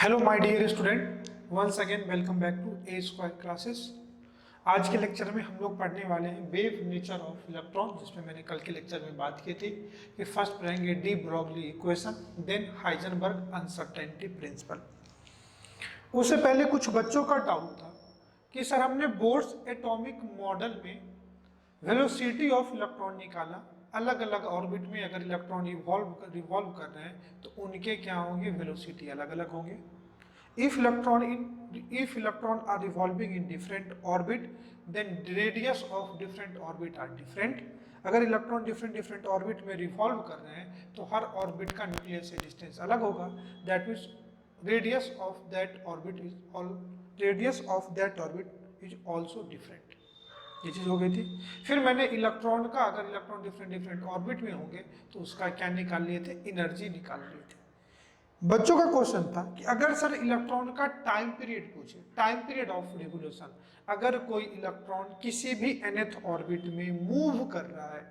Hello my dear student, once again welcome back to a square classes. आज के lecture में हम लोग पढ़ने वाले हैं वेव नेचर ऑफ इलेक्ट्रॉन, जिसमें मैंने कल के लेक्चर में बात की थी कि फर्स्ट पढ़ेंगे de Broglie equation, then Heisenberg uncertainty principle. उससे पहले कुछ बच्चों का डाउट था कि सर हमने बोर्स एटॉमिक मॉडल में वेलोसिटी ऑफ इलेक्ट्रॉन निकाला, अलग अलग ऑर्बिट में अगर इलेक्ट्रॉन रिवॉल्व कर रहे हैं तो उनके क्या होंगे, वेलोसिटी अलग अलग होंगे। if electron are revolving in different orbit, then radius of different orbit are different। अगर इलेक्ट्रॉन डिफरेंट ऑर्बिट में रिवॉल्व कर रहे हैं तो हर ऑर्बिट का न्यूक्लियस से डिस्टेंस अलग होगा। That means radius of that orbit is also different. ये चीज हो गई थी। फिर मैंने इलेक्ट्रॉन का, अगर इलेक्ट्रॉन डिफरेंट ऑर्बिट में होंगे तो उसका क्या निकाल लिए थे, एनर्जी निकाल लिए थे। बच्चों का क्वेश्चन था कि अगर सर इलेक्ट्रॉन का टाइम पीरियड पूछे, टाइम पीरियड ऑफ रिवोल्यूशन, अगर कोई इलेक्ट्रॉन किसी भी nth ऑर्बिट में मूव कर रहा है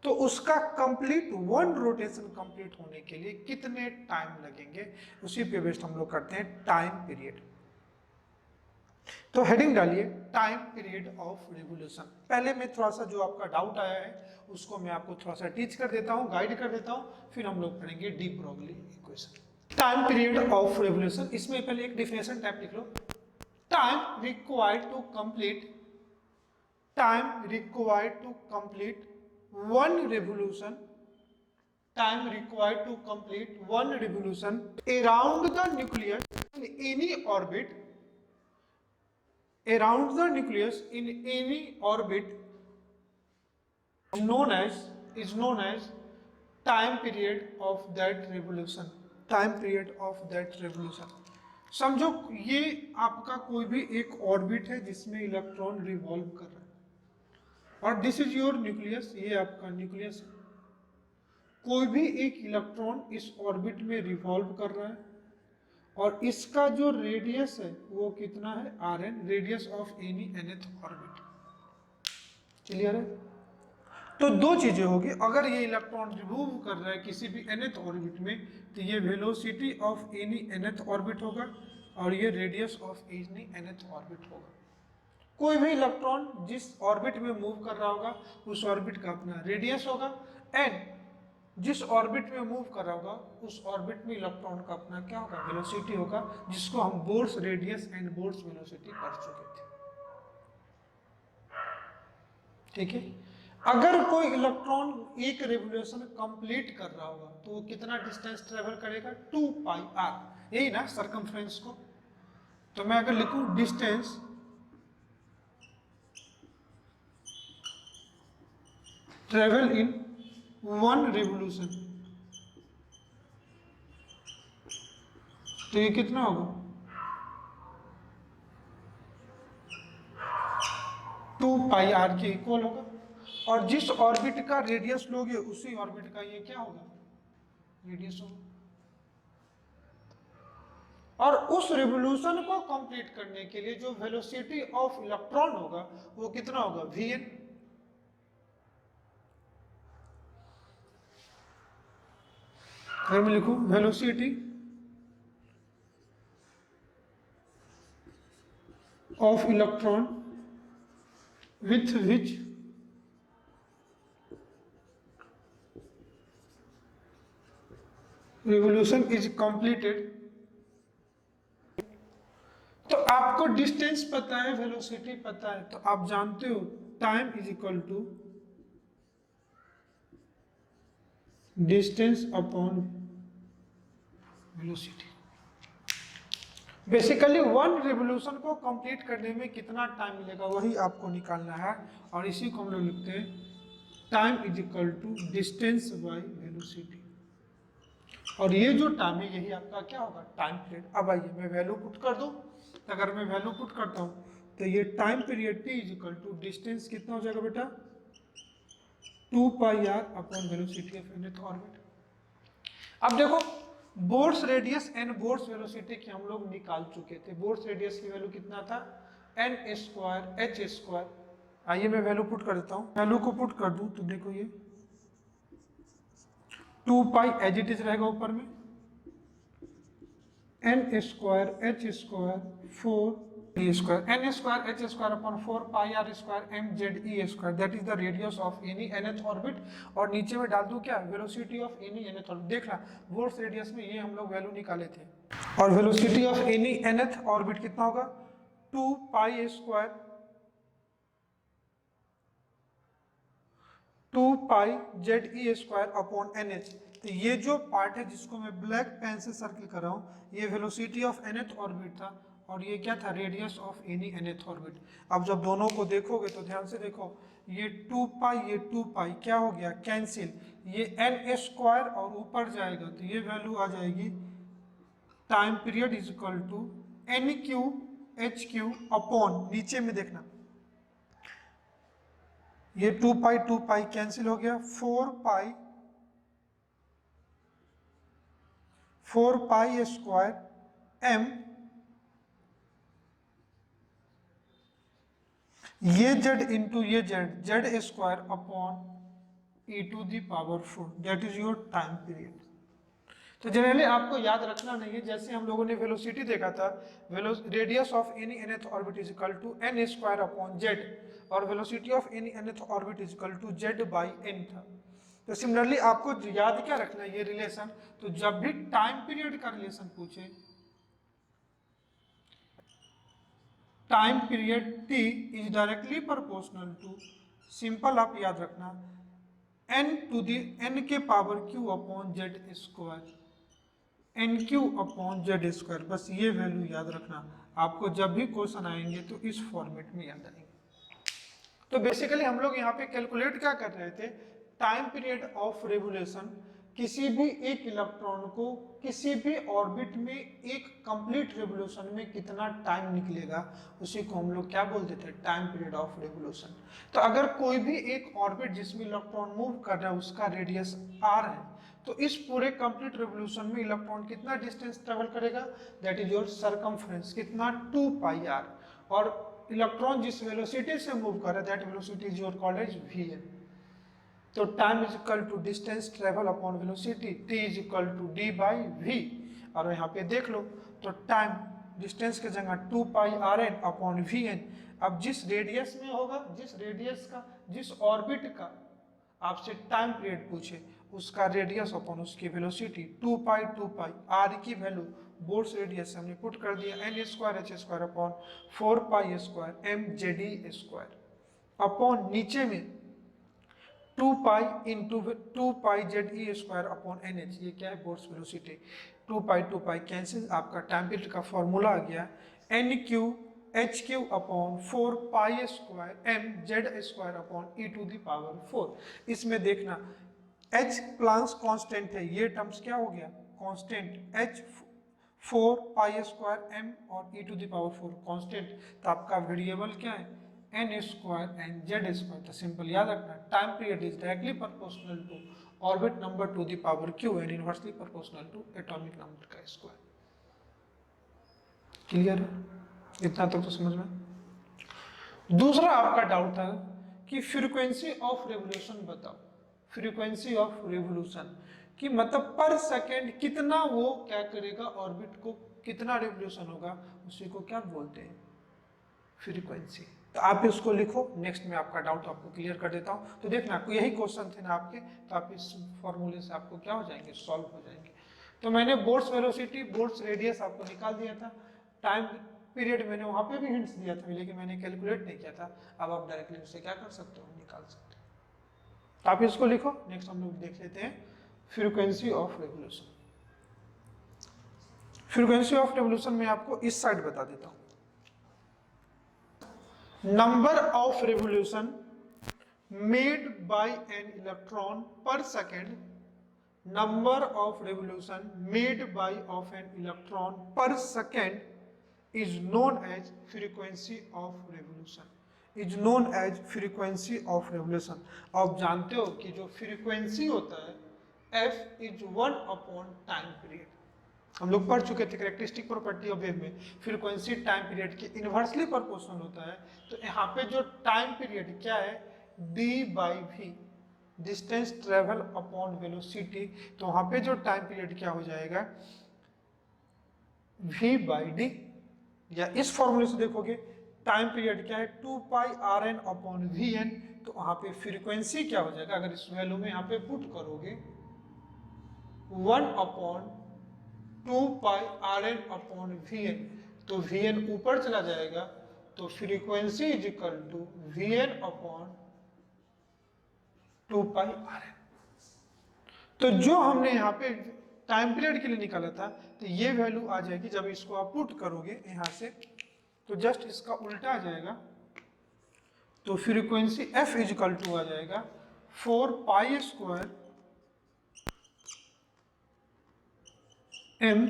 तो उसका कंप्लीट वन रोटेशन कंप्लीट होने के लिए कितने टाइम लगेंगे, उसी पे बेस्ड हम लोग करते हैं टाइम पीरियड। तो हेडिंग डालिए टाइम पीरियड ऑफ रिवोल्यूशन। पहले मैं थोड़ा सा जो आपका डाउट आया है उसको मैं आपको थोड़ा सा टीच कर देता हूँ, गाइड कर देता हूँ, फिर हम लोग पढ़ेंगे de Broglie equation. Time period of revolution, इसमें पहले एक डिफिनेशन टाइप लिख लो। Time required to complete one revolution, time required to complete one revolution around the nucleus in any orbit, around the nucleus in any orbit is known as time period of that revolution, time period of that revolution। समझो ये आपका कोई भी एक orbit है जिसमें electron revolve कर रहा है और दिस इज योर न्यूक्लियस, ये आपका न्यूक्लियस है। कोई भी एक इलेक्ट्रॉन इस ऑर्बिट में रिवॉल्व कर रहा है और इसका जो रेडियस है वो कितना है, Rn, radius of any nth orbit. Clear है? तो दो चीजें होगी, अगर ये इलेक्ट्रॉन रिमूव कर रहा है किसी भी nth ऑर्बिट में तो ये velocity of any nth orbit होगा और ये radius of any nth orbit होगा। कोई भी इलेक्ट्रॉन जिस ऑर्बिट में मूव कर रहा होगा उस ऑर्बिट का अपना रेडियस होगा, एंड जिस ऑर्बिट में मूव कर रहा होगा उस ऑर्बिट में इलेक्ट्रॉन का अपना क्या होगा, वेलोसिटी होगा, जिसको हम Bohr's radius and Bohr's velocity पढ़ चुके थे। ठीक है? अगर कोई इलेक्ट्रॉन एक रिवोल्यूशन कंप्लीट कर रहा होगा तो वो कितना डिस्टेंस ट्रेवल करेगा, 2πr, यही ना सरकमफ्रेंस को। तो मैं अगर लिखूं distance travel in one revolution, तो ये कितना होगा, 2πr के इक्वल होगा। और जिस ऑर्बिट का रेडियस लोगे उसी ऑर्बिट का ये क्या होगा, रेडियस होगा। और उस रिवोल्यूशन को कंप्लीट करने के लिए जो वेलोसिटी ऑफ इलेक्ट्रॉन होगा वो कितना होगा, Vn। अगर मैं लिखूं velocity of electron with which revolution is completed, तो आपको डिस्टेंस पता है, वेलोसिटी पता है, तो आप जानते हो time is equal to distance upon velocity. Basically one revolution को कंप्लीट करने में कितना टाइम मिलेगा वही आपको निकालना है, और इसी को हम लोग लिखते हैं time is equal to distance by velocity. और ये जो टाइम है यही आपका क्या होगा, टाइम पीरियड। अब आइए मैं वैल्यू पुट कर दूं, तो अगर मैं वैल्यू पुट करता हूं तो ये time period t is equal to distance कितना हो जाएगा बेटा, 2πr upon velocity of nth orbit. अब देखो Bohr's radius and Bohr's velocity की हम लोग निकाल चुके थे। बोर्स रेडियस की वैल्यू कितना था, n स्क्वायर h स्क्वायर। आइए मैं वैल्यू पुट कर देता हूँ, वैल्यू को पुट कर दूं तो देखो ये 2π एज इट इज रहेगा ऊपर में, n square h square 4 e square n square h square upon 4 pi r square m Z e square that is the radius of any nth orbit. और नीचे में डाल दूं क्या, velocity of any nth orbit. देखना Bohr's radius में ये हम लोग वैल्यू निकाले थे, और velocity of any nth orbit कितना होगा, 2 pi square 2 pi Z e square upon n h. तो ये जो पार्ट है जिसको मैं ब्लैक पेन से सर्किल कर रहा हूँ, ये वेलोसिटी ऑफ nth ऑर्बिट था, और ये क्या था, radius of any nth orbit. अब जब दोनों को देखोगे तो ध्यान से देखो, ये 2 पाई ये 2 पाई क्या हो गया, कैंसिल, ये एन स्क्वायर और ऊपर जाएगा तो ये वैल्यू आ जाएगी, time period is equal to n cube h cube upon, नीचे में देखना ये 2 पाई कैंसिल हो गया, 4 पाई स्क्वायर एम, ये जेड इंटू ये z square upon e to the power 4, that is your time period. तो जनरली आपको याद रखना नहीं है, जैसे हम लोगों ने वेलोसिटी देखा था, radius of any nth orbit is equal to n square upon Z, और velocity of any nth orbit is equal to Z by n था। तो सिमिलरली आपको याद क्या रखना है, ये रिलेशन। तो जब भी टाइम पीरियड का रिलेशन पूछे, time period t is directly proportional to, simple आप याद रखना, n के power q upon z square, n cube upon z square. बस ये वैल्यू याद रखना, आपको जब भी क्वेश्चन आएंगे तो इस फॉर्मेट में याद आएंगे। तो बेसिकली हम लोग यहाँ पे कैलकुलेट क्या कर रहे थे, टाइम पीरियड ऑफ रेवोल्यूशन, किसी भी एक इलेक्ट्रॉन को किसी भी ऑर्बिट में एक कंप्लीट रेवोल्यूशन में कितना टाइम निकलेगा, उसी को हम लोग क्या बोलते थे, टाइम पीरियड ऑफ रेवोल्यूशन। तो अगर कोई भी एक ऑर्बिट जिसमें इलेक्ट्रॉन मूव कर रहा है उसका रेडियस r है, तो इस पूरे कंप्लीट रेवोल्यूशन में इलेक्ट्रॉन कितना डिस्टेंस ट्रेवल करेगा, दैट इज योर सरकमफ्रेंस, कितना 2 पाई आर। और इलेक्ट्रॉन जिस वेलोसिटी से मूव कर रहा है, that velocity is your called as vn। तो time is equal to distance travel upon velocity, t is equal to d by v। और यहाँ पे देख लो, तो टाइम डिस्टेंस की जगह 2 pi r n upon v n. अब जिस रेडियस में होगा, जिस रेडियस का, जिस ऑर्बिट का आपसे टाइम पीरियड पूछे, उसका रेडियस अपॉन उसकी वेलोसिटी, 2 पाई आर की वैल्यू बोर्ड्स रेडियस हमने पुट कर दिया, n square h square upon 4 pi square m Z e square upon नीचे में 2 pi Z e square upon n h. ये क्या है, बोर्ड्स वेलोसिटी। 2 पाई कैंसिल, आपका टाइम पीरियड का फॉर्मूला आ गया, n cube h cube upon 4 pi square m Z square upon e to the power 4। इसमें देखना एच प्लांक्स कांस्टेंट है, ये टर्म्स क्या हो गया, constant, h 4 pi square m और e to the power 4 constant. तो आपका वेरिएबल क्या है, n square and z square. तो सिंपल याद रखना, time period is directly proportional to orbit number to the power cube and inversely proportional to atomic number का square. Clear है, इतना तक तो समझ में। दूसरा आपका डाउट था कि फ्रीक्वेंसी ऑफ रेवोल्यूशन बताओ, फ्रीक्वेंसी ऑफ रेवोल्यूशन कि मतलब पर सेकेंड कितना वो क्या करेगा, ऑर्बिट को कितना रेवोल्यूशन होगा, उसी को क्या बोलते हैं, फ्रीक्वेंसी। तो आप इसको लिखो, नेक्स्ट में आपका डाउट आपको क्लियर कर देता हूँ। तो देखना यही क्वेश्चन थे ना आपके, तो आप इस फॉर्मूले से आपको क्या हो जाएंगे, सॉल्व हो जाएंगे। तो मैंने बोर्ड्स वेलोसिटी, बोर्ड्स रेडियस आपको निकाल दिया था, टाइम पीरियड मैंने वहाँ पे भी हिंट्स दिया था, लेकिन मैंने कैलकुलेट नहीं किया था। अब आप डायरेक्टली उससे क्या कर सकते हो, निकाल सकते हो। तो आप इसको लिखो, नेक्स्ट हम लोग देख लेते हैं frequency of revolution. Frequency of revolution में आपको इस साइड बता देता हूँ, number of revolution made by an electron per second, number of revolution made by of an electron per second is known as frequency of revolution, is known as frequency of revolution। आप जानते हो कि जो frequency होता है f is 1 upon time period, हम लोग पढ़ चुके थे कैरेक्टरिस्टिक प्रॉपर्टी ऑफ वेव में, फ्रीक्वेंसी टाइम पीरियड के इनवर्सली प्रोपोर्शनल होता है। तो यहाँ पे जो टाइम पीरियड क्या है, d by v, distance travel upon velocity. तो वहाँ पे जो टाइम पीरियड क्या हो जाएगा, v बाई डी, या इस फॉर्मूले से देखोगे टाइम पीरियड क्या है 2 pi r n upon v n, तो वहां पे फ्रीक्वेंसी क्या हो जाएगा, अगर इस वैल्यू में यहाँ पे पुट करोगे 1 upon 2 pi r n upon v n, तो वी एन ऊपर चला जाएगा, तो frequency is equal to v n upon 2 pi r n. तो जो हमने यहाँ पे टाइम पीरियड के लिए निकाला था, तो ये वैल्यू आ जाएगी जब इसको आप पुट करोगे यहां से, तो जस्ट इसका उल्टा आ जाएगा, तो फ्रीक्वेंसी f इजिकल टू आ जाएगा 4 pi square m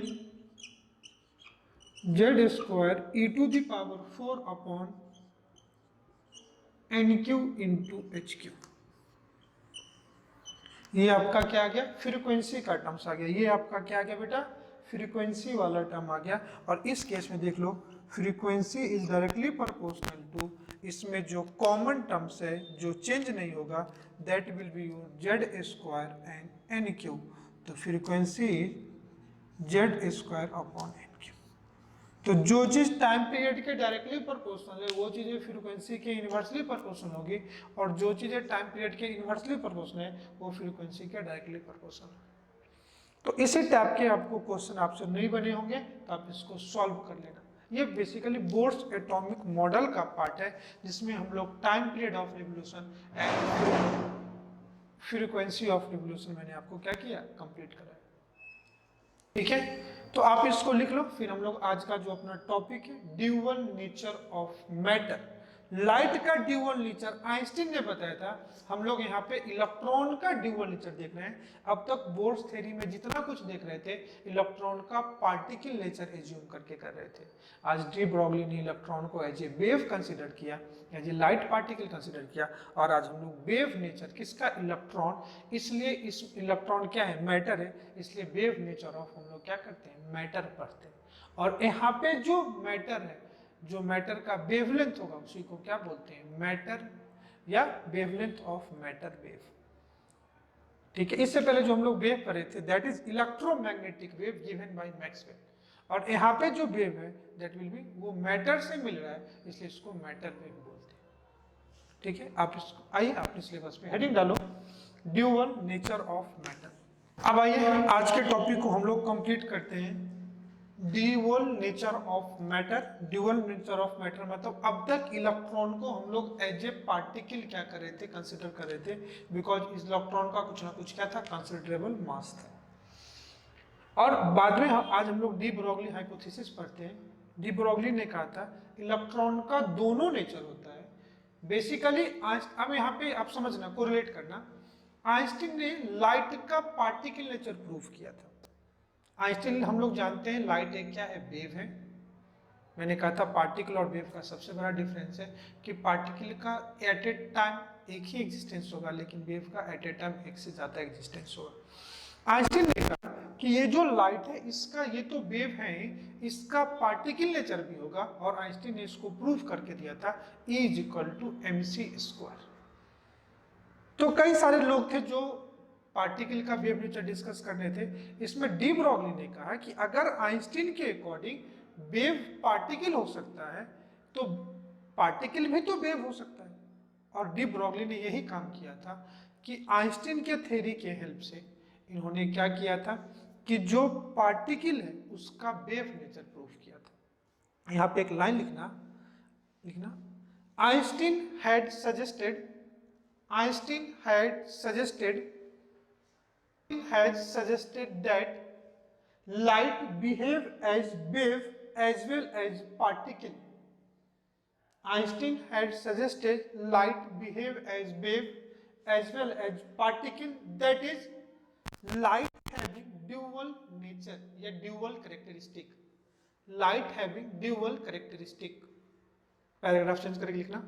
z square e to the power 4 upon n cube into h cube. ये आपका क्या आ गया, फ्रीक्वेंसी का टर्म्स आ गया, ये आपका क्या आ गया बेटा, फ्रीक्वेंसी वाला टर्म आ गया। और इस केस में देख लो frequency is directly proportional to, इसमें जो कॉमन टर्म्स है जो चेंज नहीं होगा, that will be your Z square and n cube, तो frequency Z square upon n cube. तो जो चीज टाइम पीरियड के डायरेक्टली प्रोपोर्शनल है वो चीजें फ्रीक्वेंसी के इनवर्सली प्रोपोर्शनल होगी, और जो चीजें टाइम पीरियड के इनवर्सली प्रोपोर्शनल है वो फ्रीक्वेंसी के डायरेक्टली प्रोपोर्शनल है। तो इसी टाइप के आपको क्वेश्चन आपसे नहीं बने होंगे, तो आप इसको सॉल्व कर लेना। ये बेसिकली बोर्ड्स एटॉमिक मॉडल का पार्ट है, जिसमें हम लोग time period of revolution and frequency of revolution मैंने आपको क्या किया, कंप्लीट कराया। ठीक है, तो आप इसको लिख लो। फिर हम लोग आज का जो अपना टॉपिक है dual nature of matter, light का ड्यूअल नेचर आइंस्टीन ने बताया था, हम लोग यहाँ पे इलेक्ट्रॉन का ड्यूअल नेचर देख रहे हैं। अब तक बोर्स थ्योरी में जितना कुछ देख रहे थे इलेक्ट्रॉन का पार्टिकल नेचर एज्यूम करके कर रहे थे। आज डी ब्रॉगली ने इलेक्ट्रॉन को एज ए वेव कंसिडर किया, as a light particle consider किया, और आज हम लोग वेव नेचर किसका, इलेक्ट्रॉन, इसलिए इस इलेक्ट्रॉन क्या है, मैटर है, इसलिए वेव नेचर ऑफ हम लोग क्या करते हैं, मैटर पढ़ते हैं। और यहाँ पे जो मैटर है, जो मैटर का वेवलेंथ होगा उसी को क्या बोलते हैं, मैटर या वेवलेंथ ऑफ मैटर वेव। ठीक है, इससे पहले जो हम लोग वेव पढ़े थे that is electromagnetic wave given by Maxwell, और यहाँ पे जो वेव है दैट विल बी वो मैटर से मिल रहा है, इसलिए इसको मैटर वेव बोलते हैं। ठीक है, आप इसको आइए अपने सिलेबस में हेडिंग डालो ड्यूअल नेचर ऑफ मैटर। अब आइए आज के टॉपिक को हम लोग कंप्लीट करते हैं, dual nature of matter. Dual nature of matter मतलब अब तक इलेक्ट्रॉन को हम लोग एज ए पार्टिकल क्या कर रहे थे, कंसिडर कर रहे थे, बिकॉज इस इलेक्ट्रॉन का कुछ ना कुछ क्या था, कंसिडरेबल मास था। और बाद में आज हम लोग डी ब्रॉगली हाइपोथेसिस पढ़ते हैं। डी ब्रॉगली ने कहा था इलेक्ट्रॉन का दोनों नेचर होता है बेसिकली। अब यहाँ पे आप समझना, कोरिलेट करना, आइंस्टीन ने लाइट का पार्टिकल नेचर प्रूव किया था। आइंस्टीन हम लोग जानते हैं लाइट एक क्या है, वेव है। मैंने कहा था पार्टिकल और वेव का सबसे बड़ा डिफरेंस है कि पार्टिकल का एट ए टाइम एक ही एग्जिस्टेंस होगा, लेकिन वेव का एट ए टाइम एक से ज्यादा एग्जिस्टेंस होगा। आइंस्टीन ने कहा कि ये जो लाइट है इसका, ये तो वेव है, इसका पार्टिकल नेचर भी होगा, और आइंस्टीन ने इसको प्रूव करके दिया था E is equal to mc²। तो कई सारे लोग थे जो पार्टिकल का वेव नेचर डिस्कस करने थे। इसमें डी ब्रॉगली ने कहा कि अगर आइंस्टीन के अकॉर्डिंग वेव पार्टिकल हो सकता है तो पार्टिकल भी तो वेव हो सकता है। और डी ब्रॉगली ने यही काम किया था कि आइंस्टीन के थ्योरी के हेल्प से इन्होंने क्या किया था कि जो पार्टिकल है उसका वेव नेचर प्रूव किया था। यहाँ पे एक लाइन लिखना Einstein had suggested that light behave as wave as well as particle. Einstein had suggested light behave as wave as well as particle, that is light having dual nature या dual characteristic, light having dual characteristic। Paragraph change करके लिखना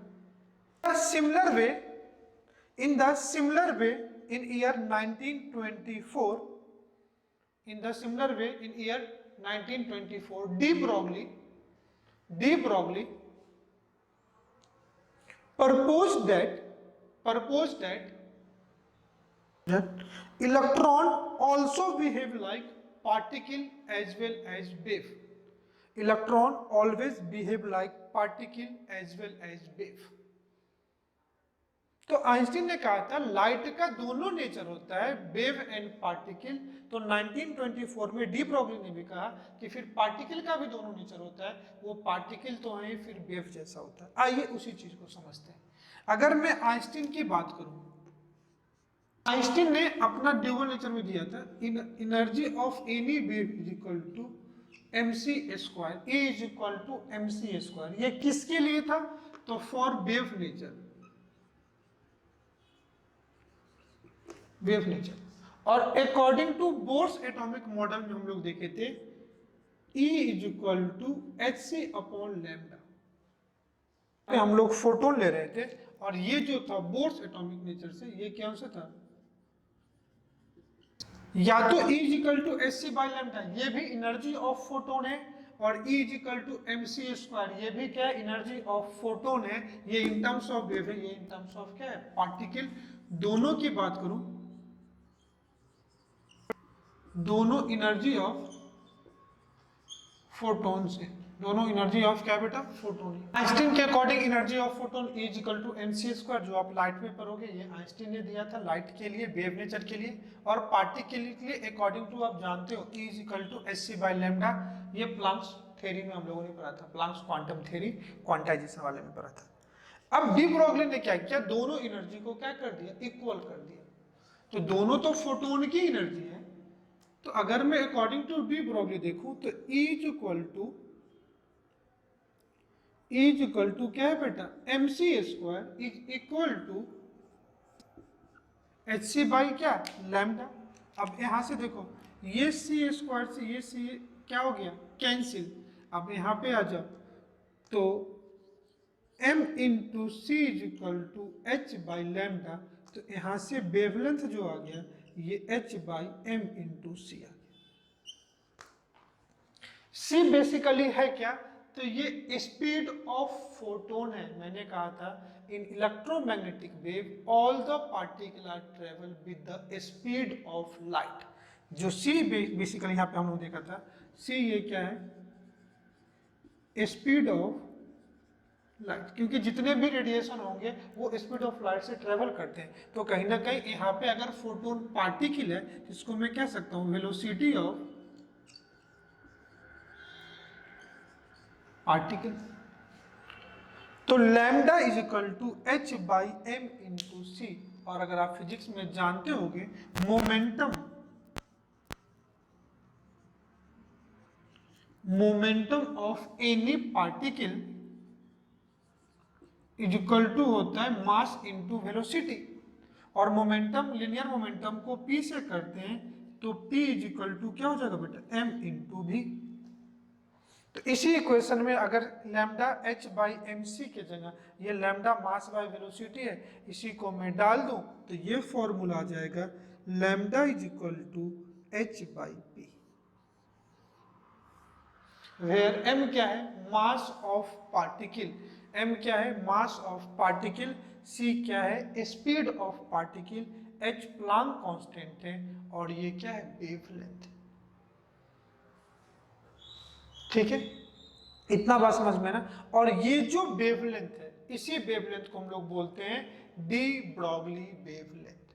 in the similar way in year 1924, D. Broglie proposed that electron also behave like particle as well as wave। Electron always behave like particle as well as wave. तो Einstein ने कहा था light का दोनों nature होता है, wave and particle. तो 1924 में डी ब्रॉगली ने भी कहा कि फिर पार्टिकल का भी दोनों नेचर होता है, वो पार्टिकल तो है फिर वेव जैसा होता है। आइए उसी चीज को समझते हैं। अगर मैं आइंस्टीन की बात करूं, आइंस्टीन ने अपना ड्यूअल नेचर में दिया था, energy of any wave is equal to mc square, E is equal to mc square. ये किसके लिए था? तो for wave nature, wave nature. और according to Bohr's atomic model में हम लोग देखे थे E is equal to hc upon lambda. हम लोग फोटोन ले रहे थे और ये जो था बोर्स एटॉमिक नेचर से, ये क्या सा था, या तो E is equal to hc by lambda, ये भी एनर्जी ऑफ फोटोन है, और E is equal to mc square, ये भी क्या है, एनर्जी ऑफ फोटोन है। ये इन टर्म्स ऑफ वेव है, ये इन टर्म्स ऑफ क्या है, पार्टिकल। दोनों की बात करूं, दोनों एनर्जी ऑफ फोटोन से, दोनों एनर्जी ऑफ क्या बेटा, फोटोन। आइंस्टीन के according energy of photon E is equal to mc square, जो आप लाइट में पढ़ोगे, ये आइंस्टीन ने दिया था लाइट के लिए, वेव नेचर के लिए। और पार्टिकल के लिए अकॉर्डिंग टू आप जानते हो E is equal to hc by lambda. ये प्लांक्स थ्योरी में हम लोगों ने पढ़ा था, प्लांक्स क्वांटम थ्योरी, क्वांटाइजेशन वाले में पढ़ा था। अब डी ब्रॉगली ने क्या किया, दोनों एनर्जी को क्या कर दिया, इक्वल कर दिया। तो दोनों तो फोटोन की एनर्जी है, तो अगर मैं अकॉर्डिंग टू डी ब्रॉगली देखूं तो E इज इक्वल टू क्या है बेटा, mc square is equal to hc by क्या, लैम्डा। अब यहां से देखो, ये c स्क्वायर से ये c क्या हो गया, कैंसिल। अब यहां पे आ जाओ तो m into c is equal to h by lambda. तो यहां से वेवलेंथ जो आ गया, ये h by m into c आ गया। c बेसिकली है क्या, तो ये स्पीड ऑफ फोटोन है। मैंने कहा था in electromagnetic wave all the particle are travel with the speed of light. जो c बेसिकली यहाँ पे हम लोग देखा था, c ये क्या है, स्पीड ऑफ लाइट, क्योंकि जितने भी रेडिएशन होंगे वो स्पीड ऑफ लाइट से ट्रेवल करते हैं। तो कहीं ना कहीं यहाँ पे अगर फोटोन पार्टिकल है, जिसको मैं कह सकता हूँ वेलोसिटी ऑफ पार्टिकल, तो lambda is equal to h by m into c. और अगर आप फिजिक्स में जानते होंगे, momentum of any particle is equal to होता है मास इंटू वेलोसिटी। और मोमेंटम, लिनियर मोमेंटम को p से करते हैं तो p इज इक्वल टू क्या हो जाएगा बेटा, m इंटू v। तो इसी इक्वेशन में अगर lambda h by m c के जगह ये लैम्डा मास बाई वेलोसिटी है, इसी को मैं डाल दूं तो ये फॉर्मूला आ जाएगा lambda is equal to h by p, where m क्या है, मास ऑफ पार्टिकल, m क्या है, मास ऑफ पार्टिकल, c क्या है, speed of particle, h Planck constant है, और ये क्या है, वेवलेंथ। ठीक है, इतना बात समझ में ना। और ये जो वेवलेंथ है, इसी वेवलेंथ को हम लोग बोलते हैं डी ब्रॉगली वेवलेंथ,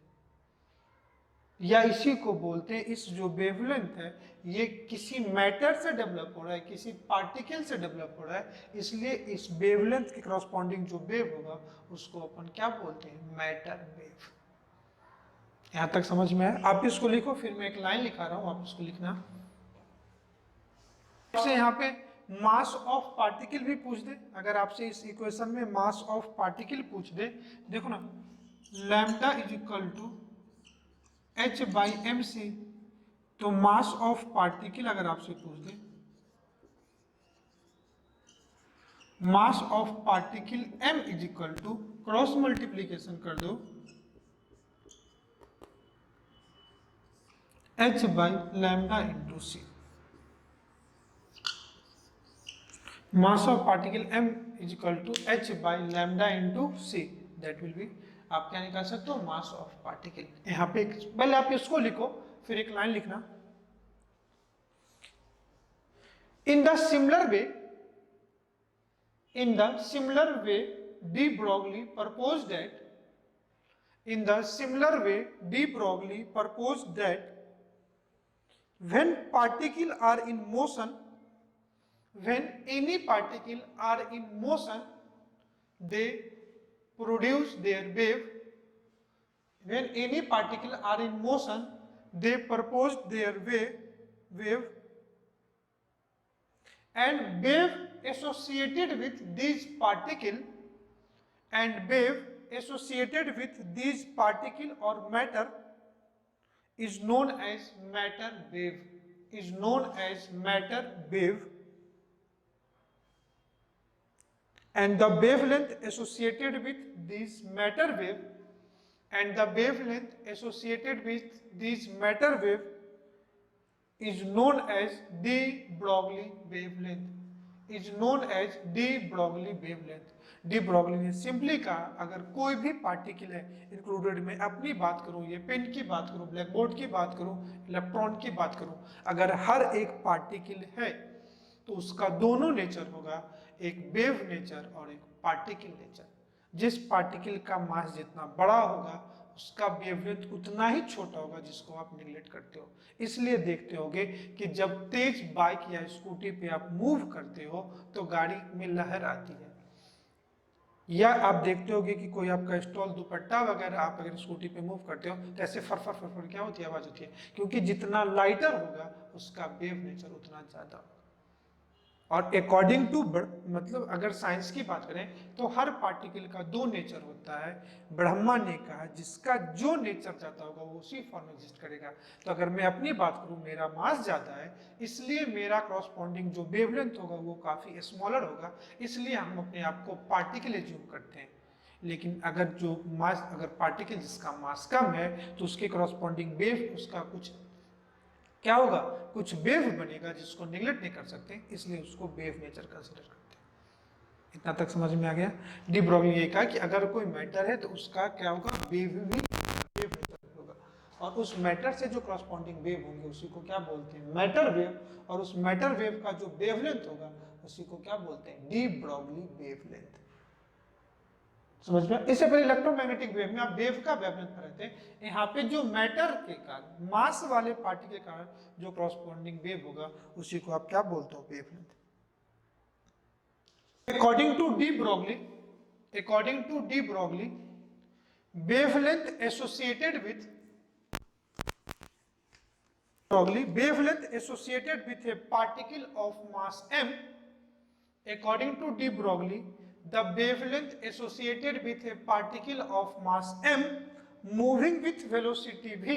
या इसी को बोलते हैं, इस जो वेवलेंथ है ये किसी मैटर से डेवलप हो रहा है, किसी पार्टिकल से डेवलप हो रहा है, इसलिए इस वेवलेंथ के करस्पॉन्डिंग जो वेव होगा उसको अपन क्या बोलते हैं, मैटर वेव। यहां तक समझ में आया? आप इसको लिखो, फिर मैं एक लाइन लिखा रहा हूं, आप इसको लिखना। आपसे यहाँ पे मास ऑफ पार्टिकल भी पूछ दे, अगर आपसे इस इक्वेशन में मास ऑफ पार्टिकल पूछ दे, देखो ना, lambda is equal to h by m c, तो मास ऑफ पार्टिकल अगर आपसे पूछ दे, mass of particle m is equal to, cross multiplication कर दो, h by lambda into c. Mass of particle m is equal to h by lambda into c, that will be, आप क्या निकाल सकते हो, मास ऑफ पार्टिकल। यहाँ पे पहले आप इसको लिखो, फिर एक लाइन लिखना, In the similar way, de Broglie proposed that when particles are in motion, when any particle are in motion, they produce their wave. When any particle are in motion, they propose their wave, and wave associated with these particle or matter is known as matter wave. And the wavelength associated with this matter wave is known as de Broglie wavelength. D Broglie ने simply कहा, अगर कोई भी particle है included, में अपनी बात करूं, ये पेन की बात करूं, ब्लैक बोर्ड की बात करूं, इलेक्ट्रॉन की बात करूं, अगर हर एक पार्टिकल है तो उसका दोनों नेचर होगा, एक वेव नेचर और एक पार्टिकल नेचर। जिस पार्टिकल का मास जितना बड़ा होगा उसका वेवलेंथ उतना ही छोटा होगा जिसको आप निगलेक्ट करते हो। इसलिए देखते होगे कि जब तेज बाइक या स्कूटी पे आप मूव करते हो तो गाड़ी में लहर आती है, या आप देखते होगे कि कोई आपका स्टॉल दुपट्टा वगैरह आप अगर स्कूटी पे मूव करते हो तो ऐसे फर क्या होती है, आवाज होती है, क्योंकि जितना लाइटर होगा उसका वेव नेचर उतना ज्यादा। और अकॉर्डिंग टू मतलब अगर साइंस की बात करें तो हर पार्टिकल का दो नेचर होता है। ब्रह्मा ने कहा जिसका जो नेचर चाहता होगा वो उसी फॉर्म में एग्जिस्ट करेगा। तो अगर मैं अपनी बात करूं, मेरा मास ज्यादा है इसलिए मेरा क्रॉसपॉन्डिंग जो वेवलेंथ होगा वो काफी स्मॉलर होगा, इसलिए हम अपने आप को पार्टिकल एज्यूम करते हैं। लेकिन अगर पार्टिकल जिसका मास कम है तो उसके क्रॉसपॉन्डिंग वेव उसका कुछ क्या होगा, कुछ वेव बनेगा जिसको नेगलेक्ट नहीं कर सकते, इसलिए उसको वेव नेचर कंसीडर करते हैं। इतना तक समझ में आ गया। डी ब्रॉगली ये कहा कि अगर कोई मैटर है तो उसका क्या होगा, वेव नेचर होगा, और उस मैटर से जो क्रॉसपॉन्डिंग वेव होंगे उसी को क्या बोलते हैं, मैटर वेव, और उस मैटर वेव का जो वेवलेंथ होगा उसी को क्या बोलते हैं, डी ब्रॉगली वेवलेंथ। समझ में? इससे पहले इलेक्ट्रोमैग्नेटिक वेव में आप वेव का वेवलेंथ पढ़ते हैं, यहाँ पे जो मैटर के कारण, मास वाले पार्टिकल के कारण जो क्रॉसपॉन्डिंग वेव होगा उसी को आप क्या बोलते हो, wavelength. According to de Broglie wavelength associated with a particle of mass m, according to de Broglie, the wavelength associated with a particle of mass m moving with velocity v,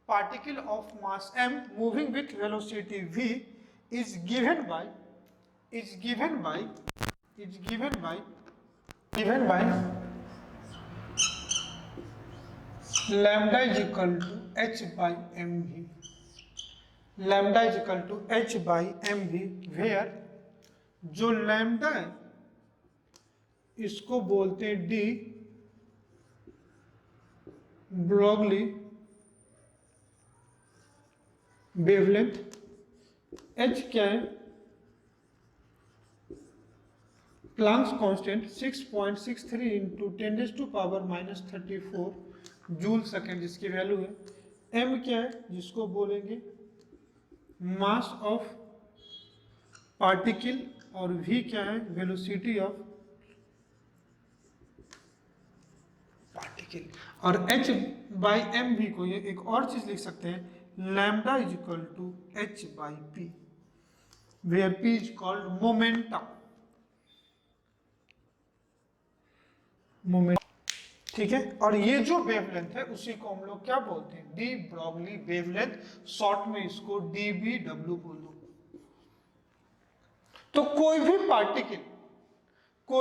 particle of mass m moving with velocity v is given by lambda is equal to h by mv. Lambda is equal to h by mv, where जो lambda है इसको बोलते हैं de Broglie wavelength, h क्या है, Planck's constant 6.63 into 10⁻⁻34 joule second जिसकी value है, m क्या है जिसको बोलेंगे मास ऑफ पार्टिकल, और v क्या है, वेलोसिटी ऑफ पार्टिकल, और h बाई एम भी को ये एक और चीज लिख सकते हैं, lambda is equal to h by p, where p is called momentum. ठीक है, और ये जो वेवलेंथ है उसी को हम लोग क्या बोलते हैं, डी ब्रॉगली वेवलेंथ, शॉर्ट में इसको dBW बोल दो। तो कोई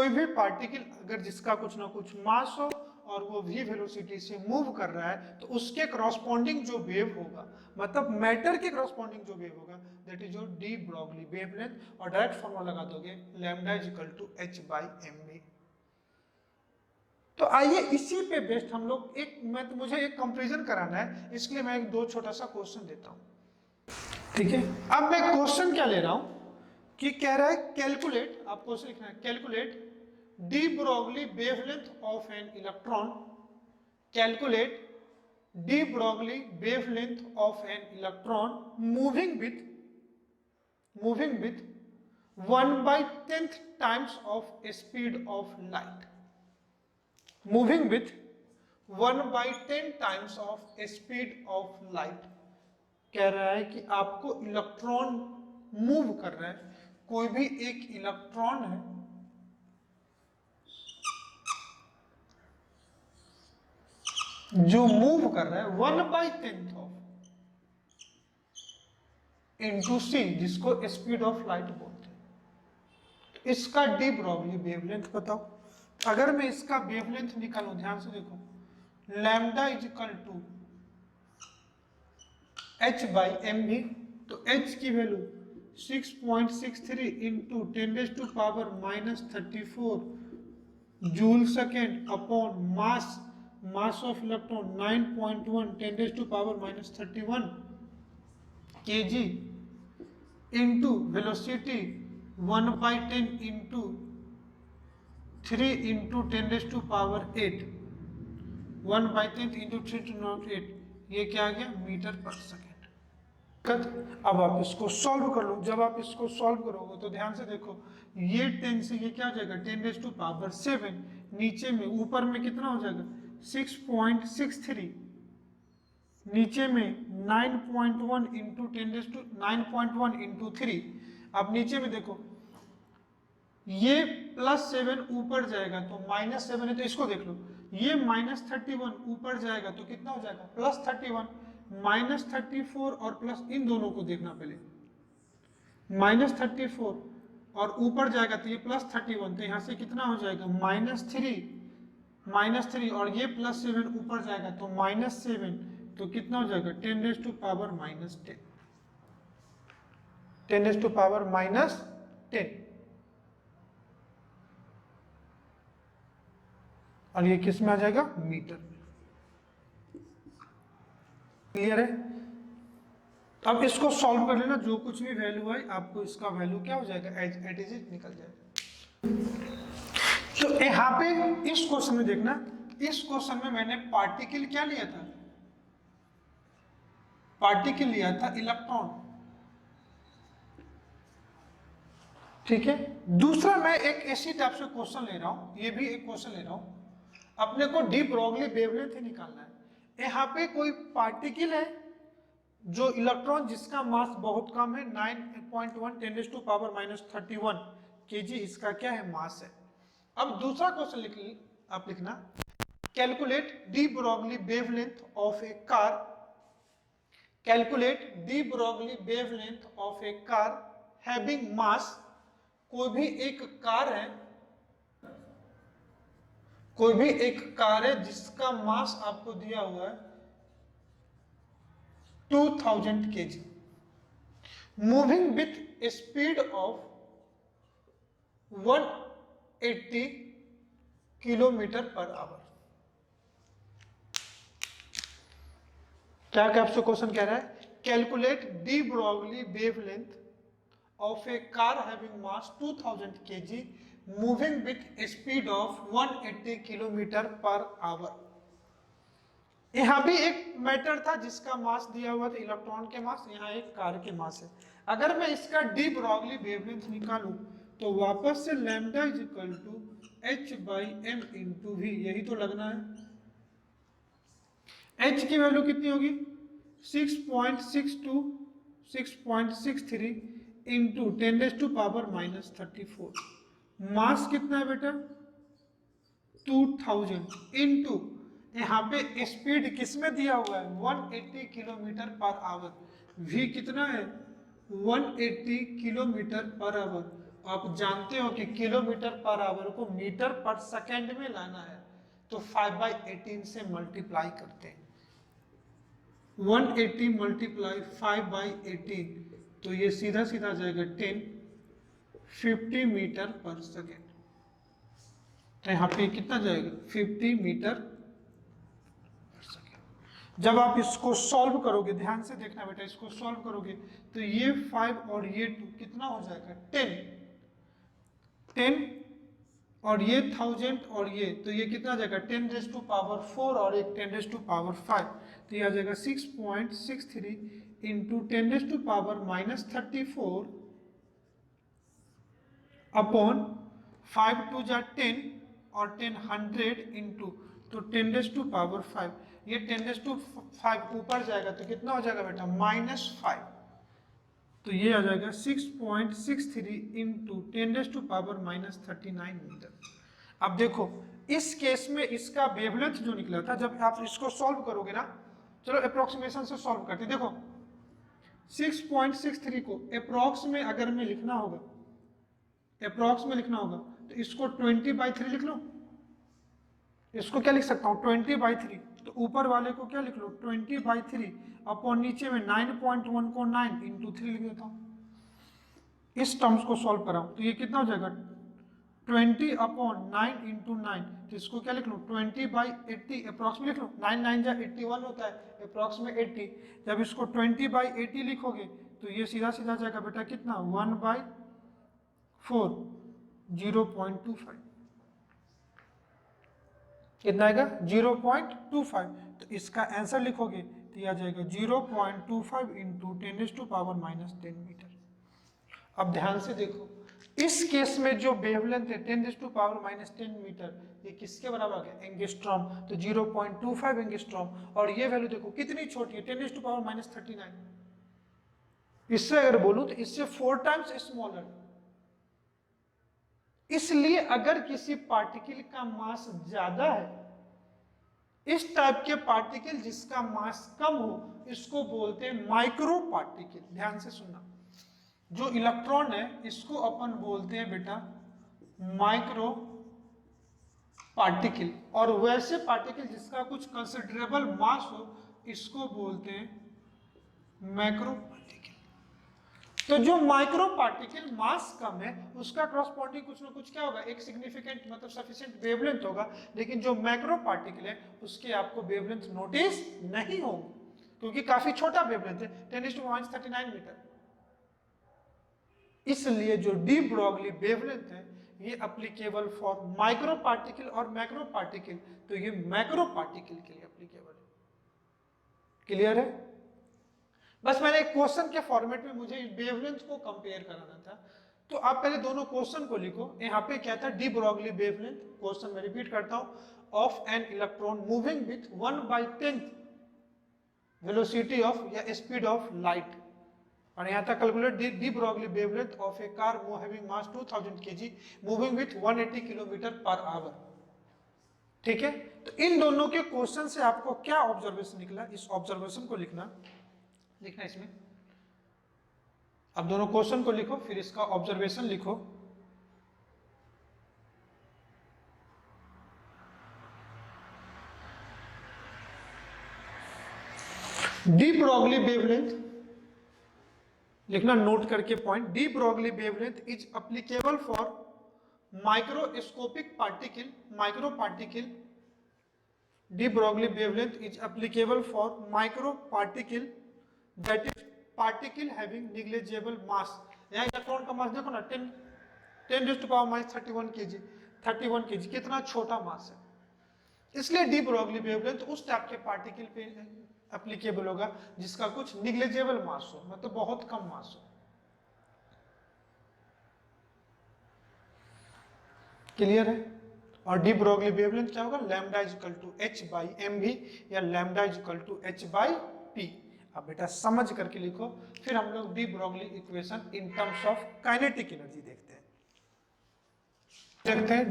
भी पार्टिकल अगर जिसका कुछ ना कुछ मास हो और वो v वेलोसिटी से मूव कर रहा है तो उसके क्रॉसपॉन्डिंग जो वेव होगा, मतलब मैटर के क्रॉसपॉन्डिंग जो वेव होगा, that is your de Broglie wavelength, और डायरेक्ट फॉर्मूला लगा दोगे lambda is equal to h by mv। तो आइए इसी पे बेस्ड हम लोग मुझे एक कंपैरिजन कराना है, इसलिए मैं एक दो छोटा सा क्वेश्चन देता हूं। ठीक है, अब मैं क्वेश्चन क्या ले रहा हूं, कि कह रहा है कैलकुलेट, आपको उसे लिखना है calculate D Broglie wavelength of an electron, calculate D Broglie wavelength of an electron moving with 1/10th times of speed of light, moving with 1/10 times of speed of light। कह रहा है कि आपको इलेक्ट्रॉन मूव कर रहा है, कोई भी एक इलेक्ट्रॉन है जो मूव कर रहा है 1/10 ऑफ इंटू सी, जिसको स्पीड ऑफ लाइट बोलते हैं। तो इसका डी ब्रोगली वेवलेंथ बताओ। अगर मैं इसका वेवलेंथ निकालूं, ध्यान से देखो, lambda is equal to h by m v, तो h की value 6.63 into 10⁻⁻34 joule second upon mass of electron 9.1 10⁻⁻31 kg into velocity 1/10 into 3 into 10⁸ 1/10 into 3 ये क्या आ गया, मीटर पर सेकेंड। अब आप इसको सॉल्व कर लो। जब आप इसको सॉल्व करोगे तो ध्यान से देखो, ये 10 से ये क्या हो जाएगा 10⁻7, नीचे में ऊपर में कितना हो जाएगा 6.63, नीचे में 9.1 इंटू 9.1 इंटू 3। अब नीचे में देखो, ये +7 ऊपर जाएगा तो -7 है, तो इसको देख लो, ये -31 ऊपर जाएगा तो कितना हो जाएगा +31, -34 और प्लस, इन दोनों को देखना पहले, -34 और ऊपर जाएगा तो ये +31, तो यहाँ से कितना हो जाएगा -3 और ये +7 ऊपर जाएगा तो -7, तो कितना हो जाएगा 10⁻⁻10 10⁻⁻10, और ये किस में आ जाएगा, मीटर में। क्लियर है? अब इसको सॉल्व कर लेना, जो कुछ भी वैल्यू है आपको इसका वैल्यू क्या हो जाएगा, एज इट निकल जाएगा। तो यहाँ पे इस क्वेश्चन में देखना, इस क्वेश्चन में मैंने पार्टिकल क्या लिया था, पार्टिकल लिया था इलेक्ट्रॉन, ठीक है। दूसरा मैं एक ऐसी टाइप से क्वेश्चन ले रहा हूं, ये भी एक क्वेश्चन ले रहा हूं, अपने को डी ब्रोगली वेवलेंथ ही निकालना है। यहाँ पे कोई पार्टिकल है जो इलेक्ट्रॉन जिसका मास बहुत कम है, 9.1 10⁻⁻31 kg इसका क्या है, मास है। अब दूसरा क्वेश्चन आप लिखना, calculate D Broglie wavelength of A car, calculate D Broglie wavelength of A car having mass, कोई भी एक कार है, कोई भी एक कार है जिसका मास आपको दिया हुआ है 2000 kg, moving with speed of 180 kilometre per hour. क्या आपसे क्वेश्चन कह रहा है, calculate D Broglie wavelength of A car having mass 2000 kg moving with speed of 180 kilometre per hour. यहां भी एक मैटर था जिसका मास दिया हुआ था इलेक्ट्रॉन के मास, यहां एक कार के मास है। अगर मैं इसका डी ब्रोगली वेवलेंथ निकालूं तो वापस से lambda is equal to h by m into v, यही तो लगना है। h की वैल्यू कितनी होगी 6.62 6.63 इंटू 10⁻⁻34, मास कितना है बेटा 2000 इंटू यहाँ पे स्पीड किसमें दिया हुआ है 180 किलोमीटर पर आवर, v कितना है 180 किलोमीटर पर आवर। आप जानते हो कि किलोमीटर पर आवर को मीटर पर सेकंड में लाना है तो 5/18 से मल्टीप्लाई करते हैं, 180 मल्टीप्लाई 5/18, तो ये सीधा सीधा जाएगा 50 मीटर पर सेकेंड। तो यहाँ पे कितना जाएगा 50 मीटर पर सेकेंड। जब आप इसको सॉल्व करोगे, ध्यान से देखना बेटा, इसको सॉल्व करोगे तो ये 5 और ये 2 कितना हो जाएगा 10 और ये 1000 और ये, तो ये कितना आ जाएगा 10⁻⁴ और एक 10⁻⁵, तो ये आ जाएगा 6.63 इंटू 10⁻⁻34 अपॉन 5 2 जा 10 और 10 100 इंटू, तो 10⁻⁵, ये 10⁵ ऊपर जाएगा तो कितना हो जाएगा बेटा -5, तो ये आ जाएगा 6.63 इंटू 10⁻⁻39 मीटर। अब देखो इस केस में इसका वेवलेंथ जो निकला था, जब आप इसको सॉल्व करोगे ना, चलो अप्रोक्सीमेशन से सॉल्व करते हैं। देखो 6.63 को अप्रोक्स में अगर मैं लिखना होगा, अप्रोक्स में लिखना होगा तो इसको 20/3 लिख लो। इसको क्या लिख सकता हूँ 20/3, तो ऊपर वाले को क्या लिख लो 20/3 अपॉन नीचे में 9.1 को 9 इंटू 3 लिख देता हूँ। इस टर्म्स को सॉल्व कराऊँ तो ये कितना हो जाएगा 20/9 इंटू 9, तो इसको क्या लिख लो 20/80 अप्रॉक्स में लिख लो, 9 9 जा 81 होता है, अप्रॉक्स में 80। जब इसको 20/80 लिखोगे तो ये सीधा सीधा जाएगा बेटा कितना 1/4 0.25, कितना आएगा 0.25, तो इसका आंसर लिखोगे तो ये आ जाएगा 0.25 इंटू 10⁻⁻10 मीटर। अब ध्यान से देखो इस केस में जो वेवलेंथ है 10⁻⁻10 मीटर, ये किसके बराबर है एंगस्ट्रॉम, तो 0.25 एंगस्ट्रॉम, और ये वैल्यू देखो कितनी छोटी है 10⁻⁻39, इससे अगर बोलूं तो इससे 4 टाइम्स स्मॉलर। इसलिए अगर किसी पार्टिकल का मास ज्यादा है, इस टाइप के पार्टिकल जिसका मास कम हो, इसको बोलते हैं माइक्रो पार्टिकल। ध्यान से सुनना, जो इलेक्ट्रॉन है इसको अपन बोलते हैं बेटा माइक्रो पार्टिकल, और वैसे पार्टिकल जिसका कुछ कंसिडरेबल मास हो इसको बोलते हैं मैक्रो पार्टिकल। तो जो माइक्रो पार्टिकल मास कम है उसका क्रॉसपॉन्डिंग कुछ ना कुछ क्या होगा, एक सिग्निफिकेंट मतलब सफिशिएंट वेवलेंथ होगा, लेकिन जो मैक्रो पार्टिकल है उसके आपको वेवलेंथ नोटिस नहीं होगी क्योंकि काफी छोटा वेवलेंथ है 10⁻39 मीटर। इसलिए जो डी ब्रॉगली वेवलेंथ है ये एप्लीकेबल फॉर माइक्रो पार्टिकल और मैक्रो पार्टिकल, तो ये मैक्रो पार्टिकल के लिए एप्लीकेबल है। क्लियर है? बस मैंने एक क्वेश्चन के फॉर्मेट में मुझे वेवलेंथ को कंपेयर कराना था, तो आप पहले दोनों क्वेश्चन को लिखो। यहाँ पे क्या था डी ब्रॉगली वेवलेंथ, क्वेश्चन में रिपीट करता हूं, of an electron moving with 1/10 velocity of या स्पीड ऑफ लाइट, और यहाँ तक calculate de Broglie wavelength of A car having mass 2000 kg moving with 180 km/h। ठीक है, तो इन दोनों के क्वेश्चन से आपको क्या ऑब्जर्वेशन निकला, इस ऑब्जर्वेशन को लिखना इसमें। अब दोनों क्वेश्चन को लिखो फिर इसका ऑब्जर्वेशन लिखो। डी ब्रॉगली वेवलेंथ लिखना नोट करके point, de Broglie wavelength is applicable for microscopic particle, micro particle. De Broglie wavelength is applicable for micro particle that is particle having negligible mass. यहाँ electron का मास देखो ना 10⁻31 kg, 31 kg, कितना छोटा मास है। इसलिए डी ब्रॉगली वेवलेंथ उस type के पार्टिकल पे एप्लीकेबल होगा जिसका कुछ निग्लिजिबल मास हो, मतलब बहुत कम मास हो। क्लियर है? और डी ब्रॉगली वेवलेंथ क्या होगा, lambda is equal to h/mv या lambda is equal to h/p। अब बेटा समझ करके लिखो, फिर हम लोग de Broglie equation in terms of kinetic energy देखते हैं।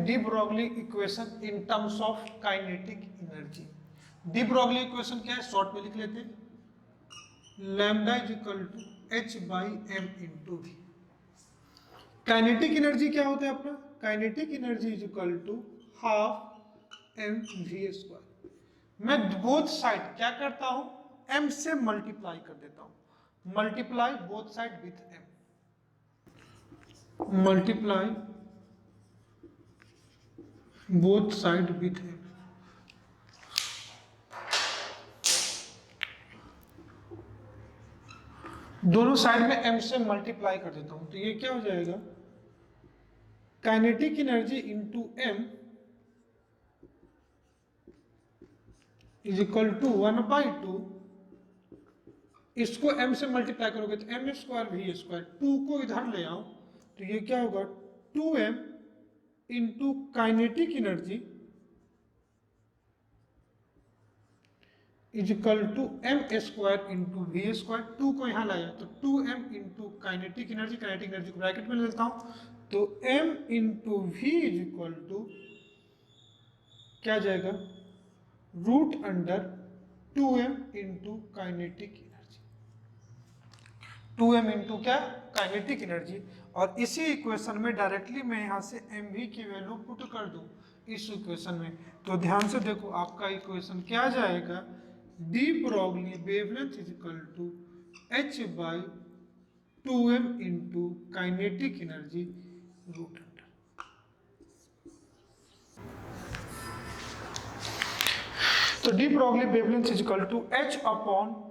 De Broglie equation in terms of kinetic energy. De Broglie equation क्या है, शॉर्ट में लिख लेते हैं, lambda is equal to h/m into v। Kinetic energy क्या होता है अपना, kinetic energy is equal to ½ mv²। मैं बोथ साइड क्या करता हूं, m से मल्टीप्लाई कर देता हूं, multiply both side with m, multiply both side with m। दोनों साइड में m से मल्टीप्लाई कर देता हूं, तो ये क्या हो जाएगा, kinetic energy into m is equal to 1/2, इसको m से मल्टीप्लाई करोगे तो m स्क्वायर v स्क्वायर, 2 को इधर ले आओ तो ये क्या होगा 2m into kinetic energy is equal to m square into v square, 2 को यहाँ लाया तो 2m इंटू काइनेटिक एनर्जी को ब्रैकेट में ले लेता हूँ, तो m into v is equal to क्या जाएगा root under 2m into kinetic energy, 2m into क्या काइनेटिक एनर्जी। और इसी इक्वेशन में डायरेक्टली मैं यहाँ से mv की वैल्यू पुट कर दूँ इस इक्वेशन में, तो ध्यान से देखो आपका इक्वेशन क्या आ जाएगा, de Broglie wavelength is equal to h by 2m into kinetic energy root under. तो de Broglie wavelength is equal to h upon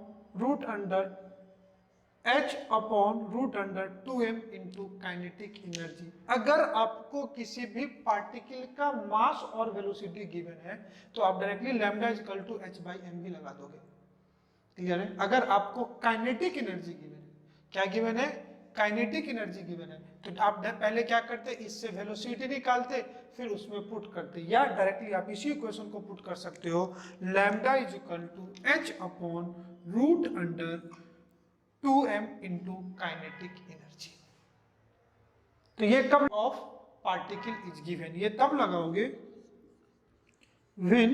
root under 2m into kinetic energy. अगर आपको किसी भी पार्टिकल का मास और वेलोसिटी गिवन है तो आप directly lambda is equal to h by m v लगा दोगे, क्लियर है। अगर आपको काइनेटिक एनर्जी गिवन है, क्या गिवन है काइनेटिक एनर्जी गिवन है, तो आप पहले क्या करते, इससे वेलोसिटी निकालते फिर उसमें पुट करते, या डायरेक्टली आप इसी इक्वेशन को पुट कर सकते हो, lambda is equal to h upon root under 2m into kinetic energy. तो ये कब ऑफ पार्टिकल इज गिवन, ये तब लगाओगे when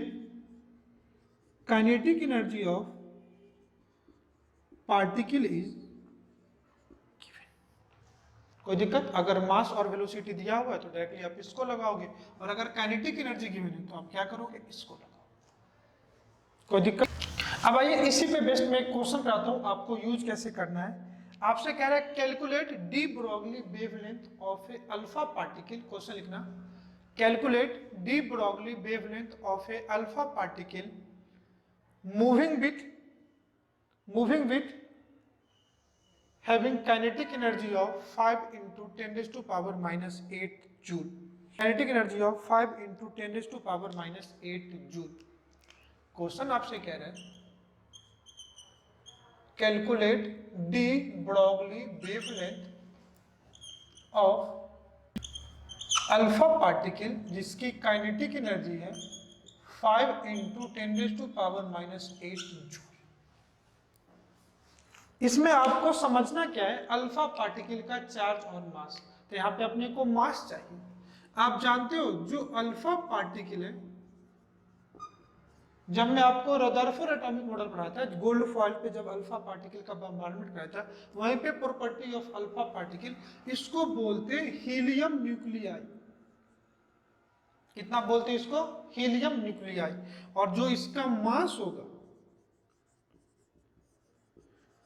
kinetic energy of particle is given. कोई दिक्कत, अगर मास और वेलोसिटी दिया हुआ है तो डायरेक्टली आप इसको लगाओगे, और अगर काइनेटिक एनर्जी गिवन है तो आप क्या करोगे इसको लगाओगे, कोई दिक्कत। अब आइए इसी पे बेस्ड में एक क्वेश्चन कराता हूं आपको यूज कैसे करना है। आपसे कह रहा है calculate de Broglie wavelength of a alpha particle, question लिखना, calculate de Broglie wavelength of a alpha particle moving with having kinetic energy of 5 into 10 raised to power minus 8 joule, kinetic energy of 5 into 10 raised to power minus 8 joule। Question आपसे कह रहा है calculate de Broglie wavelength of alpha particle जिसकी kinetic energy है 5 into 10 raised to power minus 8 joule. इसमें आपको समझना क्या है, अल्फा पार्टिकल का चार्ज और मास, तो यहाँ पे अपने को मास चाहिए। आप जानते हो जो अल्फा पार्टिकल है, जब मैं आपको रदरफोर्ड एटॉमिक मॉडल पढ़ाया था, गोल्ड फॉइल पे जब अल्फा पार्टिकल का बॉम्बार्डमेंट कराया था, वहीं पे प्रॉपर्टी ऑफ अल्फा पार्टिकल, इसको बोलते हैं हीलियम न्यूक्लियाई। कितना बोलते हैं इसको, हीलियम न्यूक्लियाई। और जो इसका मास होगा,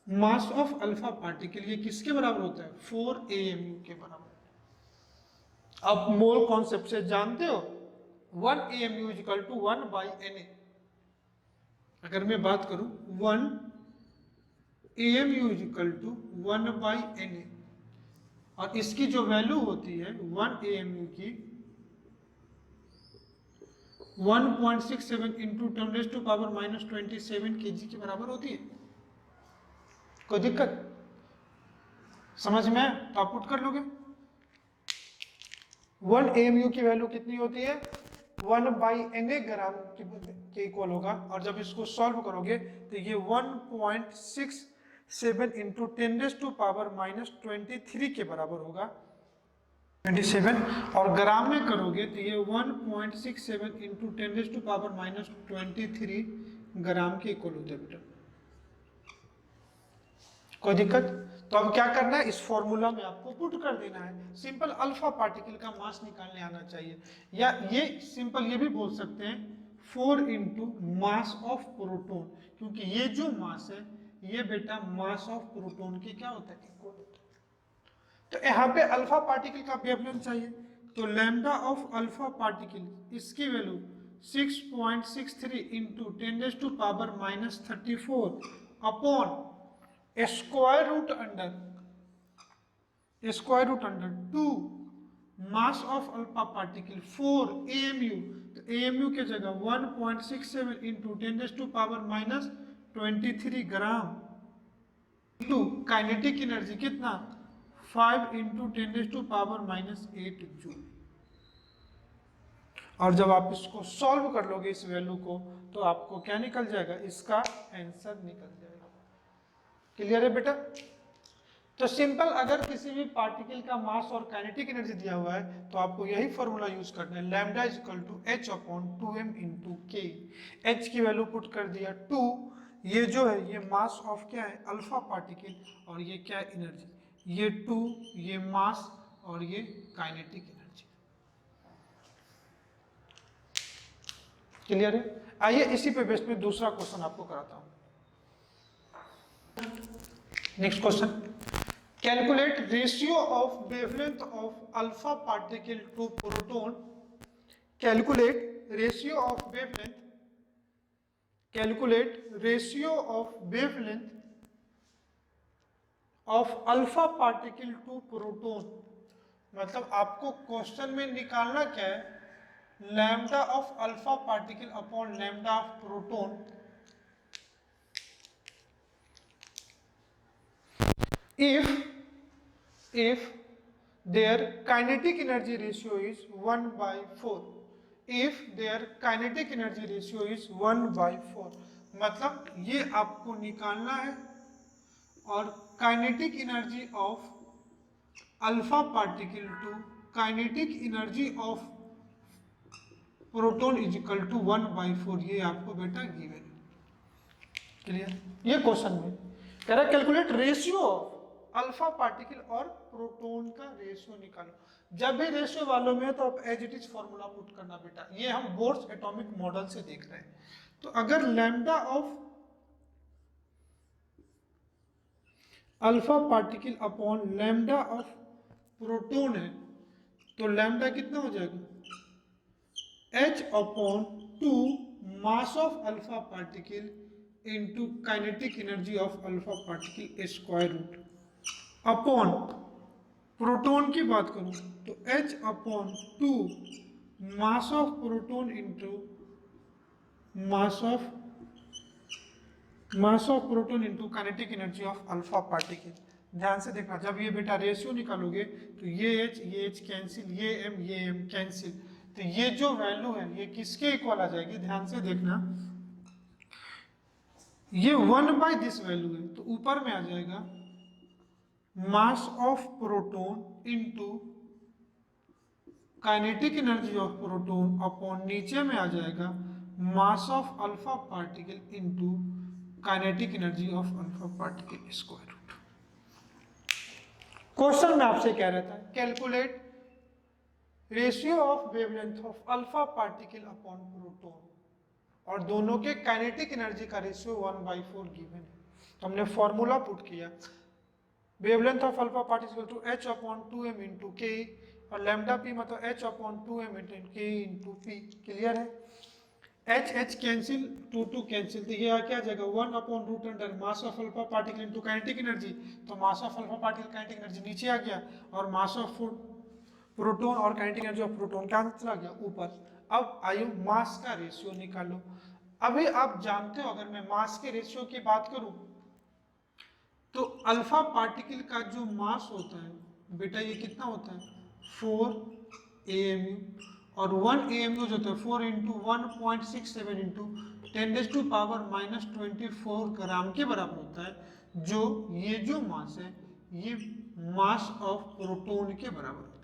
मास ऑफ अल्फा पार्टिकल, ये किसके बराबर होता है 4 AMU के बराबर। आप मोल कॉन्सेप्ट से जानते हो 1 AMU is equal to 1 by Na। अगर मैं बात करूं 1 AMU is equal to 1 by Na, और इसकी जो वैल्यू होती है 1 AMU की 1.67 into 10 raised to power minus 27 kg के बराबर होती है। कोई दिक्कत समझ में, तो आप पुट कर लोगे। 1 AMU की वैल्यू कितनी होती है 1 बाई Na ग्राम के इक्वल होगा, और जब इसको सॉल्व करोगे तो ये 1.67 into 10 raised to power minus 23 के बराबर होगा 27, और ग्राम में करोगे तो ये 1.67 into 10 raised to power minus 23 gram के इक्वल होता है बेटा। कोई दिक्कत, तो अब क्या करना है, इस फॉर्मूला में आपको पुट कर देना है। सिंपल अल्फा पार्टिकल का मास निकालने आना चाहिए, या ये सिंपल ये भी बोल सकते हैं 4 इंटू मास ऑफ प्रोटॉन, क्योंकि ये जो मास है ये बेटा मास ऑफ प्रोटॉन के क्या होता है इक्वल होता है। तो यहाँ पे अल्फा पार्टिकल का वेवलेंथ चाहिए, तो लैम्डा ऑफ अल्फा पार्टिकल इसकी value 6.63 into 10 raised to power minus 34 upon square root under 2 mass of alpha particle 4 AMU, तो AMU के जगह 1.67 into 10⁻⁻23 gram into kinetic energy कितना 5 इंटू 10⁻⁻8 जूल। और जब आप इसको सॉल्व कर लोगे इस वैल्यू को तो आपको क्या निकल जाएगा, इसका आंसर निकल जाएगा। क्लियर है बेटा? तो सिंपल, अगर किसी भी पार्टिकल का मास और काइनेटिक एनर्जी दिया हुआ है तो आपको यही फॉर्मूला यूज करना है, lambda is equal to h/2m into k. H की वैल्यू पुट कर दिया 2, ये जो है ये मास ऑफ क्या है अल्फा पार्टिकल, और ये क्या है एनर्जी, ये 2, ये मास और ये काइनेटिक एनर्जी। क्लियर है? आइए इसी पे बेस में दूसरा क्वेश्चन आपको कराता हूं। Next question, calculate ratio of wavelength of alpha particle to proton. Calculate ratio of wavelength, calculate ratio of wavelength of alpha particle to proton. मतलब आपको क्वेश्चन में निकालना क्या है, lambda of alpha particle upon lambda of proton if their kinetic energy ratio is 1/4, if their kinetic energy ratio is 1/4, मतलब ये आपको निकालना है, और kinetic energy of alpha particle to kinetic energy of proton is equal to 1/4, ये आपको बेटा given है। क्लियर? ये क्वेश्चन में कह रहा है calculate ratio of alpha particle और प्रोटॉन का रेशियो निकालो। जब भी रेशियो वालों में है तो आप as it is formula put करना बेटा, ये हम बोर्स एटॉमिक मॉडल से देख रहे हैं। तो अगर lambda of alpha particle upon lambda of proton है तो लैम्डा कितना हो जाएगा, h/2 mass of alpha particle into kinetic energy of alpha particle square root upon proton की बात करूं तो h/2 mass of proton into mass of proton into kinetic energy of alpha particle. ध्यान से देखना, जब ये बेटा रेशियो निकालोगे तो ये h कैंसिल, ये m कैंसिल, तो ये जो वैल्यू है ये किसके इक्वल आ जाएगी, ध्यान से देखना, ये 1 दिस वैल्यू है तो ऊपर में आ जाएगा mass of proton into kinetic energy of proton upon नीचे में आ जाएगा mass of alpha particle into kinetic energy of alpha particle square root. Question में आपसे कह रहा था calculate ratio of wavelength of alpha particle upon proton, और दोनों के काइनेटिक एनर्जी का रेशियो 1/4 गिवन है। तो हमने फॉर्मूला पुट किया, wavelength of alpha particle to h/2m into k, और लैम्डा पी मतलब h/2m into K into P. Clear है? h कैंसिल, 2 कैंसिल, तो ये क्या आ जाएगा 1/√अंडर mass of alpha particle into kinetic energy, तो mass of alpha particle kinetic energy नीचे आ गया, और मास ऑफ प्रोटॉन और काइनेटिक एनर्जी ऑफ प्रोटॉन क्या चला गया ऊपर। अब आइए मास का रेशियो निकालो। अभी आप जानते हो, अगर मैं मास के रेशियो की बात करूं तो अल्फा पार्टिकल का जो मास होता है बेटा ये कितना होता है 4 AMU, और 1 AMU जो होता है 4 इंटू 1.67 इंटू 10⁻⁻24 ग्राम के बराबर होता है, जो ये जो मास है ये मास ऑफ प्रोटॉन के बराबर होता है।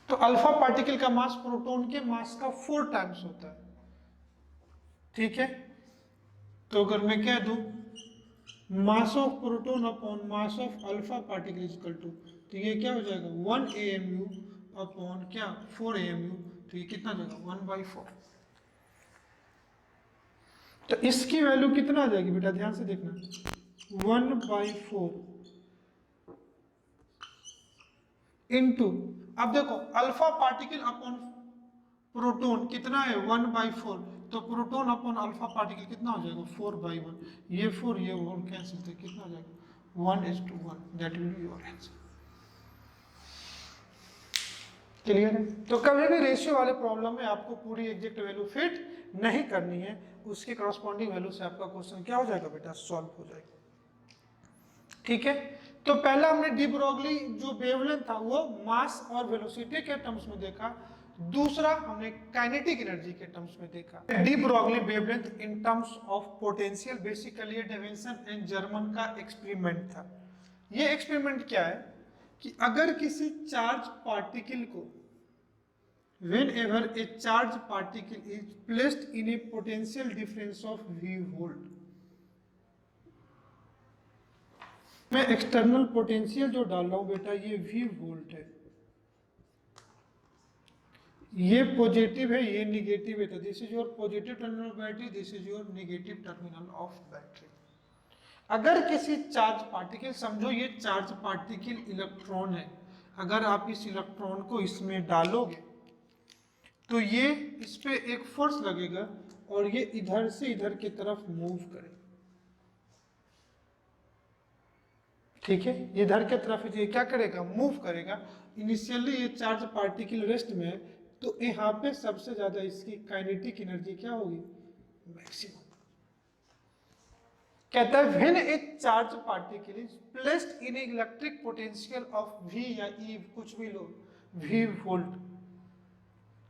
तो अल्फा पार्टिकल का मास प्रोटॉन के मास का 4 टाइम्स होता है। ठीक है, तो अगर मैं कह दूं mass of proton upon mass of alpha particle is equal to, तो ये क्या हो जाएगा 1 AMU अपॉन क्या 4 AMU, तो ये कितना हो जाएगा 1/4। तो इसकी वैल्यू कितना आ जाएगी बेटा, ध्यान से देखना, 1/4 इंटू, अब देखो अल्फा पार्टिकल अपॉन प्रोटॉन कितना है 1/4, तो प्रोटॉन अपॉन अल्फा पार्टिकल कितना हो जाएगा 4/1, ये 4 ये 1 कैंसिल थे, कितना हो जाएगा 1:1, that will be your answer. Clear है? तो कभी भी रेशियो वाले प्रॉब्लम में आपको पूरी एग्जैक्ट वैल्यू फिट नहीं करनी है, उसके करस्पॉन्डिंग वैल्यू से आपका क्वेश्चन क्या हो जाएगा बेटा, सॉल्व हो जाएगा। ठीक है, तो पहला हमने डी ब्रोगली जो वेवलेंथ था वो मास और वेलोसिटी के टर्म्स में देखा, दूसरा हमने काइनेटिक एनर्जी के टर्म्स में देखा। De Broglie wavelength in terms of potential, basically Davisson and Germer का एक्सपेरिमेंट था। ये एक्सपेरिमेंट क्या है कि अगर किसी चार्ज पार्टिकल को whenever a charged particle is placed in a potential difference of v volt, मैं एक्सटर्नल पोटेंशियल जो डाल रहा हूं बेटा ये v वोल्ट है, ये पॉजिटिव है ये निगेटिव है, तो this is your positive terminal of battery, this is your negative terminal of battery. अगर किसी चार्ज पार्टिकल, समझो ये चार्ज पार्टिकल इलेक्ट्रॉन है, अगर आप इस इलेक्ट्रॉन को इसमें डालोगे तो ये इस पे एक फोर्स लगेगा और ये इधर से इधर की तरफ मूव करेगा। ठीक है, इधर की तरफ ये क्या करेगा, मूव करेगा। इनिशियली ये चार्ज पार्टिकल रेस्ट में है, तो यहाँ पे सबसे ज्यादा इसकी काइनेटिक एनर्जी क्या होगी, मैक्सिमम। कहता है when A charge particle is placed in electric potential of V या E, कुछ भी लो, V volt,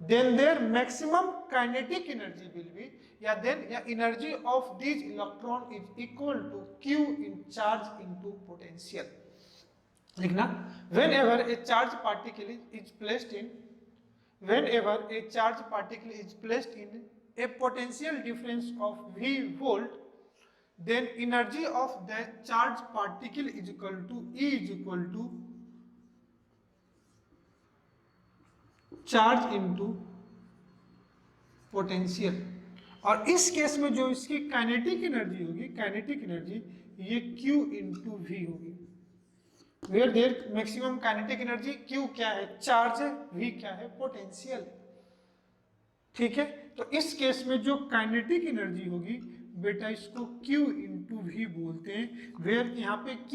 then their maximum kinetic energy will be, या then energy of these electron is equal to Q in charge into potential। लिखना, whenever a charge particle is placed in, whenever a charge particle is placed in a potential difference of V volt, then energy of that charge particle is equal to E is equal to charge into potential. और इस case में जो इसकी kinetic energy होगी, kinetic energy ये Q into V होगी। Where there maximum kinetic energy, Q क्या है, चार्ज है, V क्या है, पोटेंशियल। ठीक है, तो इस केस में जो काइनेटिक एनर्जी होगी बेटा इसको Q इंटू V बोलते हैं। वेयर यहाँ पे Q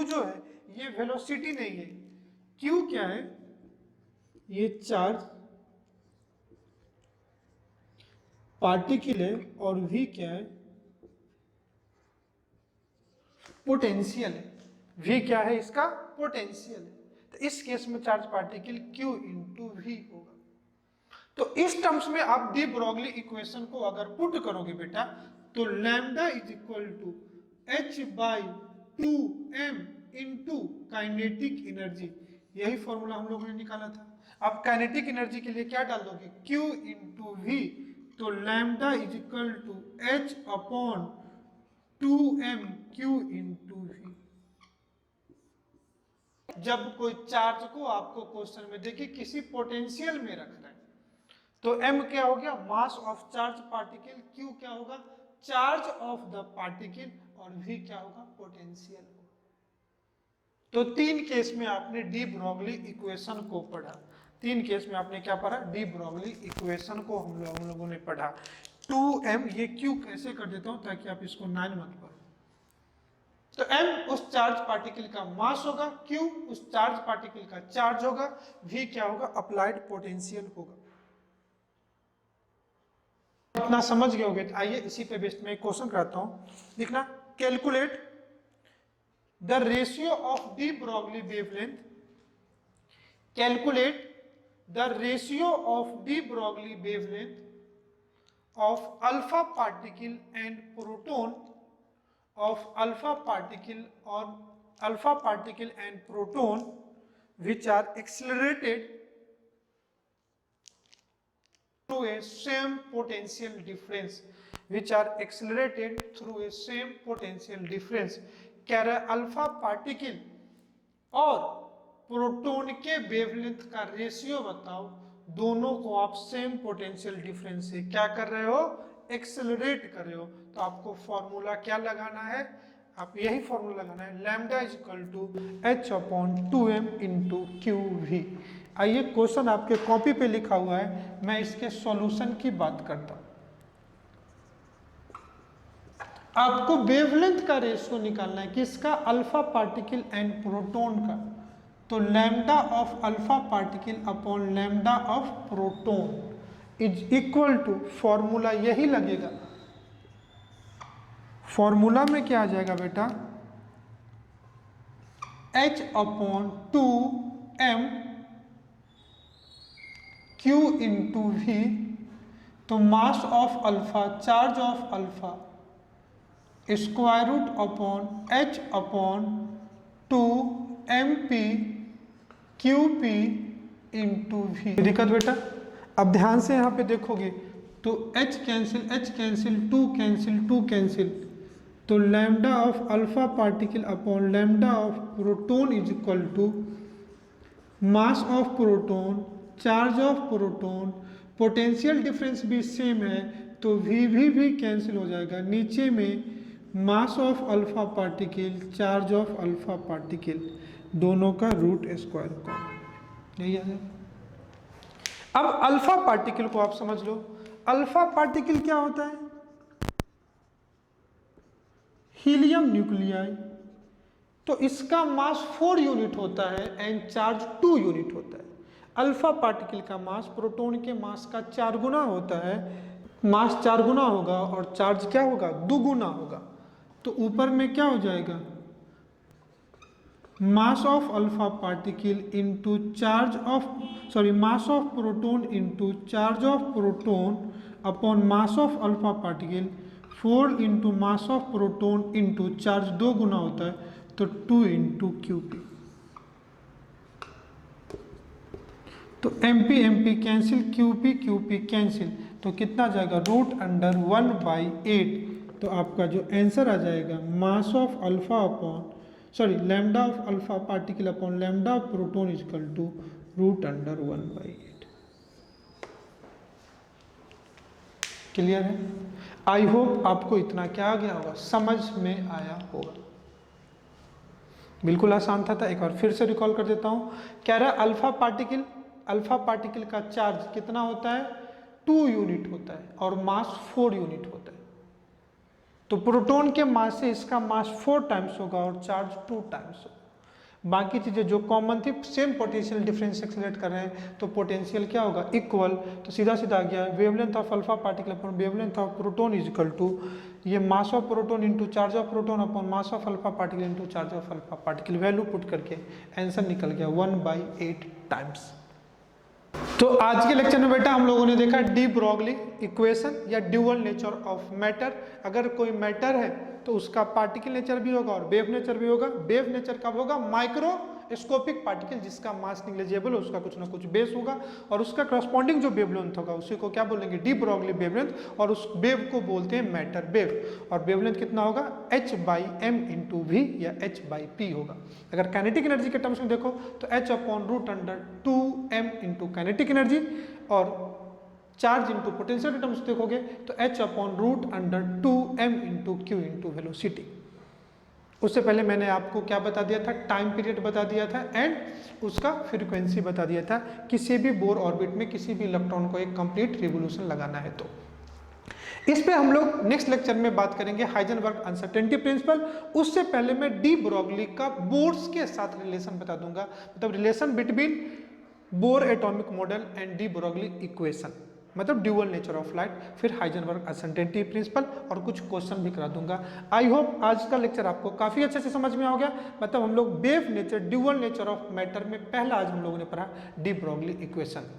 जो है ये वेलोसिटी नहीं है, Q क्या है, ये चार्ज पार्टिकल है और V क्या है, पोटेंशियल है। V क्या है, इसका पोटेंशियल है। तो इस केस में charge particle Q into V होगा। तो इस टर्म्स में आप डी ब्रोगली इक्वेशन को अगर पुट करोगे बेटा, तो lambda is equal to h/2m into kinetic energy, यही फॉर्मूला हम लोगों ने निकाला था। अब काइनेटिक एनर्जी के लिए क्या डाल दोगे, Q इंटू V, तो lambda is equal to h/2m Q into V। जब कोई चार्ज को आपको क्वेश्चन में देखिए किसी पोटेंशियल में रखना है, तो m क्या हो गया, mass of charge particle, Q क्या होगा, चार्ज ऑफ द पार्टिकल, और V क्या होगा, पोटेंशियल होगा। तो तीन केस में आपने डी ब्रोगली इक्वेशन को पढ़ा, तीन केस में आपने क्या पढ़ा, डी ब्रोगली इक्वेशन को हम लोगों ने पढ़ा। 2m, ये Q कैसे कर देता हूं ताकि आप इसको 9 मत पढ़ो। तो m उस चार्ज पार्टिकल का मास होगा, Q उस चार्ज पार्टिकल का चार्ज होगा, V क्या होगा, अप्लाइड पोटेंशियल होगा। इतना समझ गए होगे। आइए इसी पे बेस्ड में एक क्वेश्चन कराता हूं, लिखना, calculate the ratio of D Broglie wavelength, calculate the ratio of de Broglie wavelength of alpha particle and proton, of alpha particle or alpha particle and proton which are accelerated through a same potential difference, which are accelerated through a same potential difference। कह रहा है alpha particle और proton के wavelength का ratio बताओ, दोनों को आप सेम पोटेंशियल डिफरेंस से क्या कर रहे हो, एक्सेलरेट कर रहे हो। तो आपको फॉर्मूला क्या लगाना है, आप यही फॉर्मूला लगाना है, lambda is equal to h/2m into QV। आइए क्वेश्चन आपके कॉपी पे लिखा हुआ है, मैं इसके सॉल्यूशन की बात करता हूं। आपको वेवलेंथ का रेशियो निकालना है किसका, अल्फा पार्टिकल एंड प्रोटॉन का। तो lambda of alpha particle upon lambda of proton is equal to, formula यही लगेगा, फॉर्मूला में क्या आ जाएगा बेटा, H upon 2m Q into V। तो mass of alpha, charge of alpha square root upon H upon 2mp QP into V। दिक्कत बेटा, अब ध्यान से यहाँ पे देखोगे तो H cancel, H cancel, 2 cancel, 2 cancel, तो lambda of alpha particle upon lambda of proton is equal to mass of proton, charge of proton, potential difference भी सेम है तो V भी कैंसिल हो जाएगा, नीचे में mass of alpha particle, charge of alpha particle, दोनों का रूट स्क्वायर कॉमन, यही आ जाएगा। अब अल्फा पार्टिकल को आप समझ लो, अल्फा पार्टिकल क्या होता है, हीलियम न्यूक्लियाई, तो इसका मास 4 यूनिट होता है एंड चार्ज 2 यूनिट होता है। अल्फा पार्टिकल का मास प्रोटॉन के मास का 4 गुना होता है, मास 4 गुना होगा और चार्ज क्या होगा, 2 गुना होगा। तो ऊपर में क्या हो जाएगा, mass of alpha particle into charge of, sorry, mass of proton into charge of proton upon mass of alpha particle, 4 into mass of proton into charge 2 गुना होता है तो 2 इंटू QP। तो MP कैंसिल, QP कैंसिल, तो कितना जाएगा, root under 1/8। तो आपका जो आंसर आ जाएगा mass of alpha upon, sorry, lambda of alpha particle upon lambda of proton is equal to root under 1/8। Clear है? आई होप आपको इतना क्या आ गया होगा, समझ में आया होगा। बिल्कुल आसान था। एक बार फिर से रिकॉल कर देता हूं। कह रहा है अल्फा पार्टिकल का चार्ज कितना होता है, 2 यूनिट होता है और मास 4 यूनिट होता है। तो प्रोटॉन के मास से इसका मास 4 टाइम्स होगा और चार्ज 2 टाइम्स होगा। बाकी चीजें जो कॉमन थी, सेम पोटेंशियल डिफरेंस एक्सेलरेट कर रहे हैं तो पोटेंशियल क्या होगा, इक्वल। तो सीधा सीधा आ गया wavelength of alpha particle upon wavelength of proton is equal to ये mass of proton into charge of proton upon mass of alpha particle into charge of alpha particle. Value put करके answer निकल गया 1/8 times. तो आज के lecture में बेटा हम लोगों ने देखा डी ब्रोगली इक्वेशन या ड्यूअल नेचर ऑफ मैटर। अगर कोई मैटर है तो उसका पार्टिकल नेचर भी होगा और वेव नेचर भी होगा। वेव नेचर कब होगा, माइक्रोस्कोपिक पार्टिकल जिसका मास निग्लिजिबल है, उसका कुछ ना कुछ बेस होगा और उसका करस्पॉन्डिंग जो वेवलेंथ होगा उसी को क्या बोलेंगे, डी ब्रोगली वेवलेंथ, और उस वेव को बोलते हैं मैटर वेव। और वेवलेंथ कितना होगा, h/m इंटू वी या h/p होगा। अगर काइनेटिक एनर्जी के टर्म्स में देखो तो h upon root under 2m into kinetic energy, और चार्ज इंटू पोटेंशियल के टर्म्स देखोगे तो h upon root under 2m into q into velocity. उससे पहले मैंने आपको क्या बता दिया था, टाइम पीरियड बता दिया था एंड उसका फ्रीक्वेंसी बता दिया था। किसी भी बोर ऑर्बिट में किसी भी इलेक्ट्रॉन को एक कंप्लीट रिवोल्यूशन लगाना है तो इस पे हम लोग नेक्स्ट लेक्चर में बात करेंगे हाइजेनबर्ग अनसर्टेनिटी प्रिंसिपल। उससे पहले मैं डी ब्रोगली का बोर्स के साथ रिलेशन बता दूंगा, मतलब relation between bore atomic model and D Broglie equation, मतलब ड्यूअल नेचर ऑफ लाइट, फिर हाइजेनबर्ग अनसर्टेनिटी प्रिंसिपल और कुछ क्वेश्चन भी करा दूंगा। आई होप आज का लेक्चर आपको काफी अच्छे से समझ में आ गया। मतलब हम लोग wave nature, dual nature of matter में पहला आज हम लोगों ने पढ़ा de Broglie equation.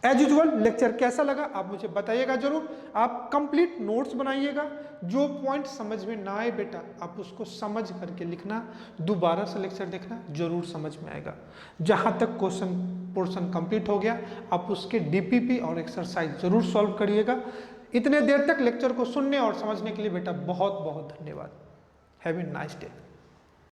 As usual lecture कैसा लगा आप मुझे बताइएगा जरूर। आप कंप्लीट नोट्स बनाइएगा, जो पॉइंट समझ में ना आए बेटा आप उसको समझ करके लिखना, दोबारा से लेक्चर देखना, जरूर समझ में आएगा। जहां तक क्वेश्चन पोर्शन कंप्लीट हो गया आप उसके डीपीपी और एक्सरसाइज जरूर सॉल्व करिएगा। इतने देर तक लेक्चर को सुनने और समझने के लिए बेटा बहुत बहुत धन्यवाद। Have a nice day.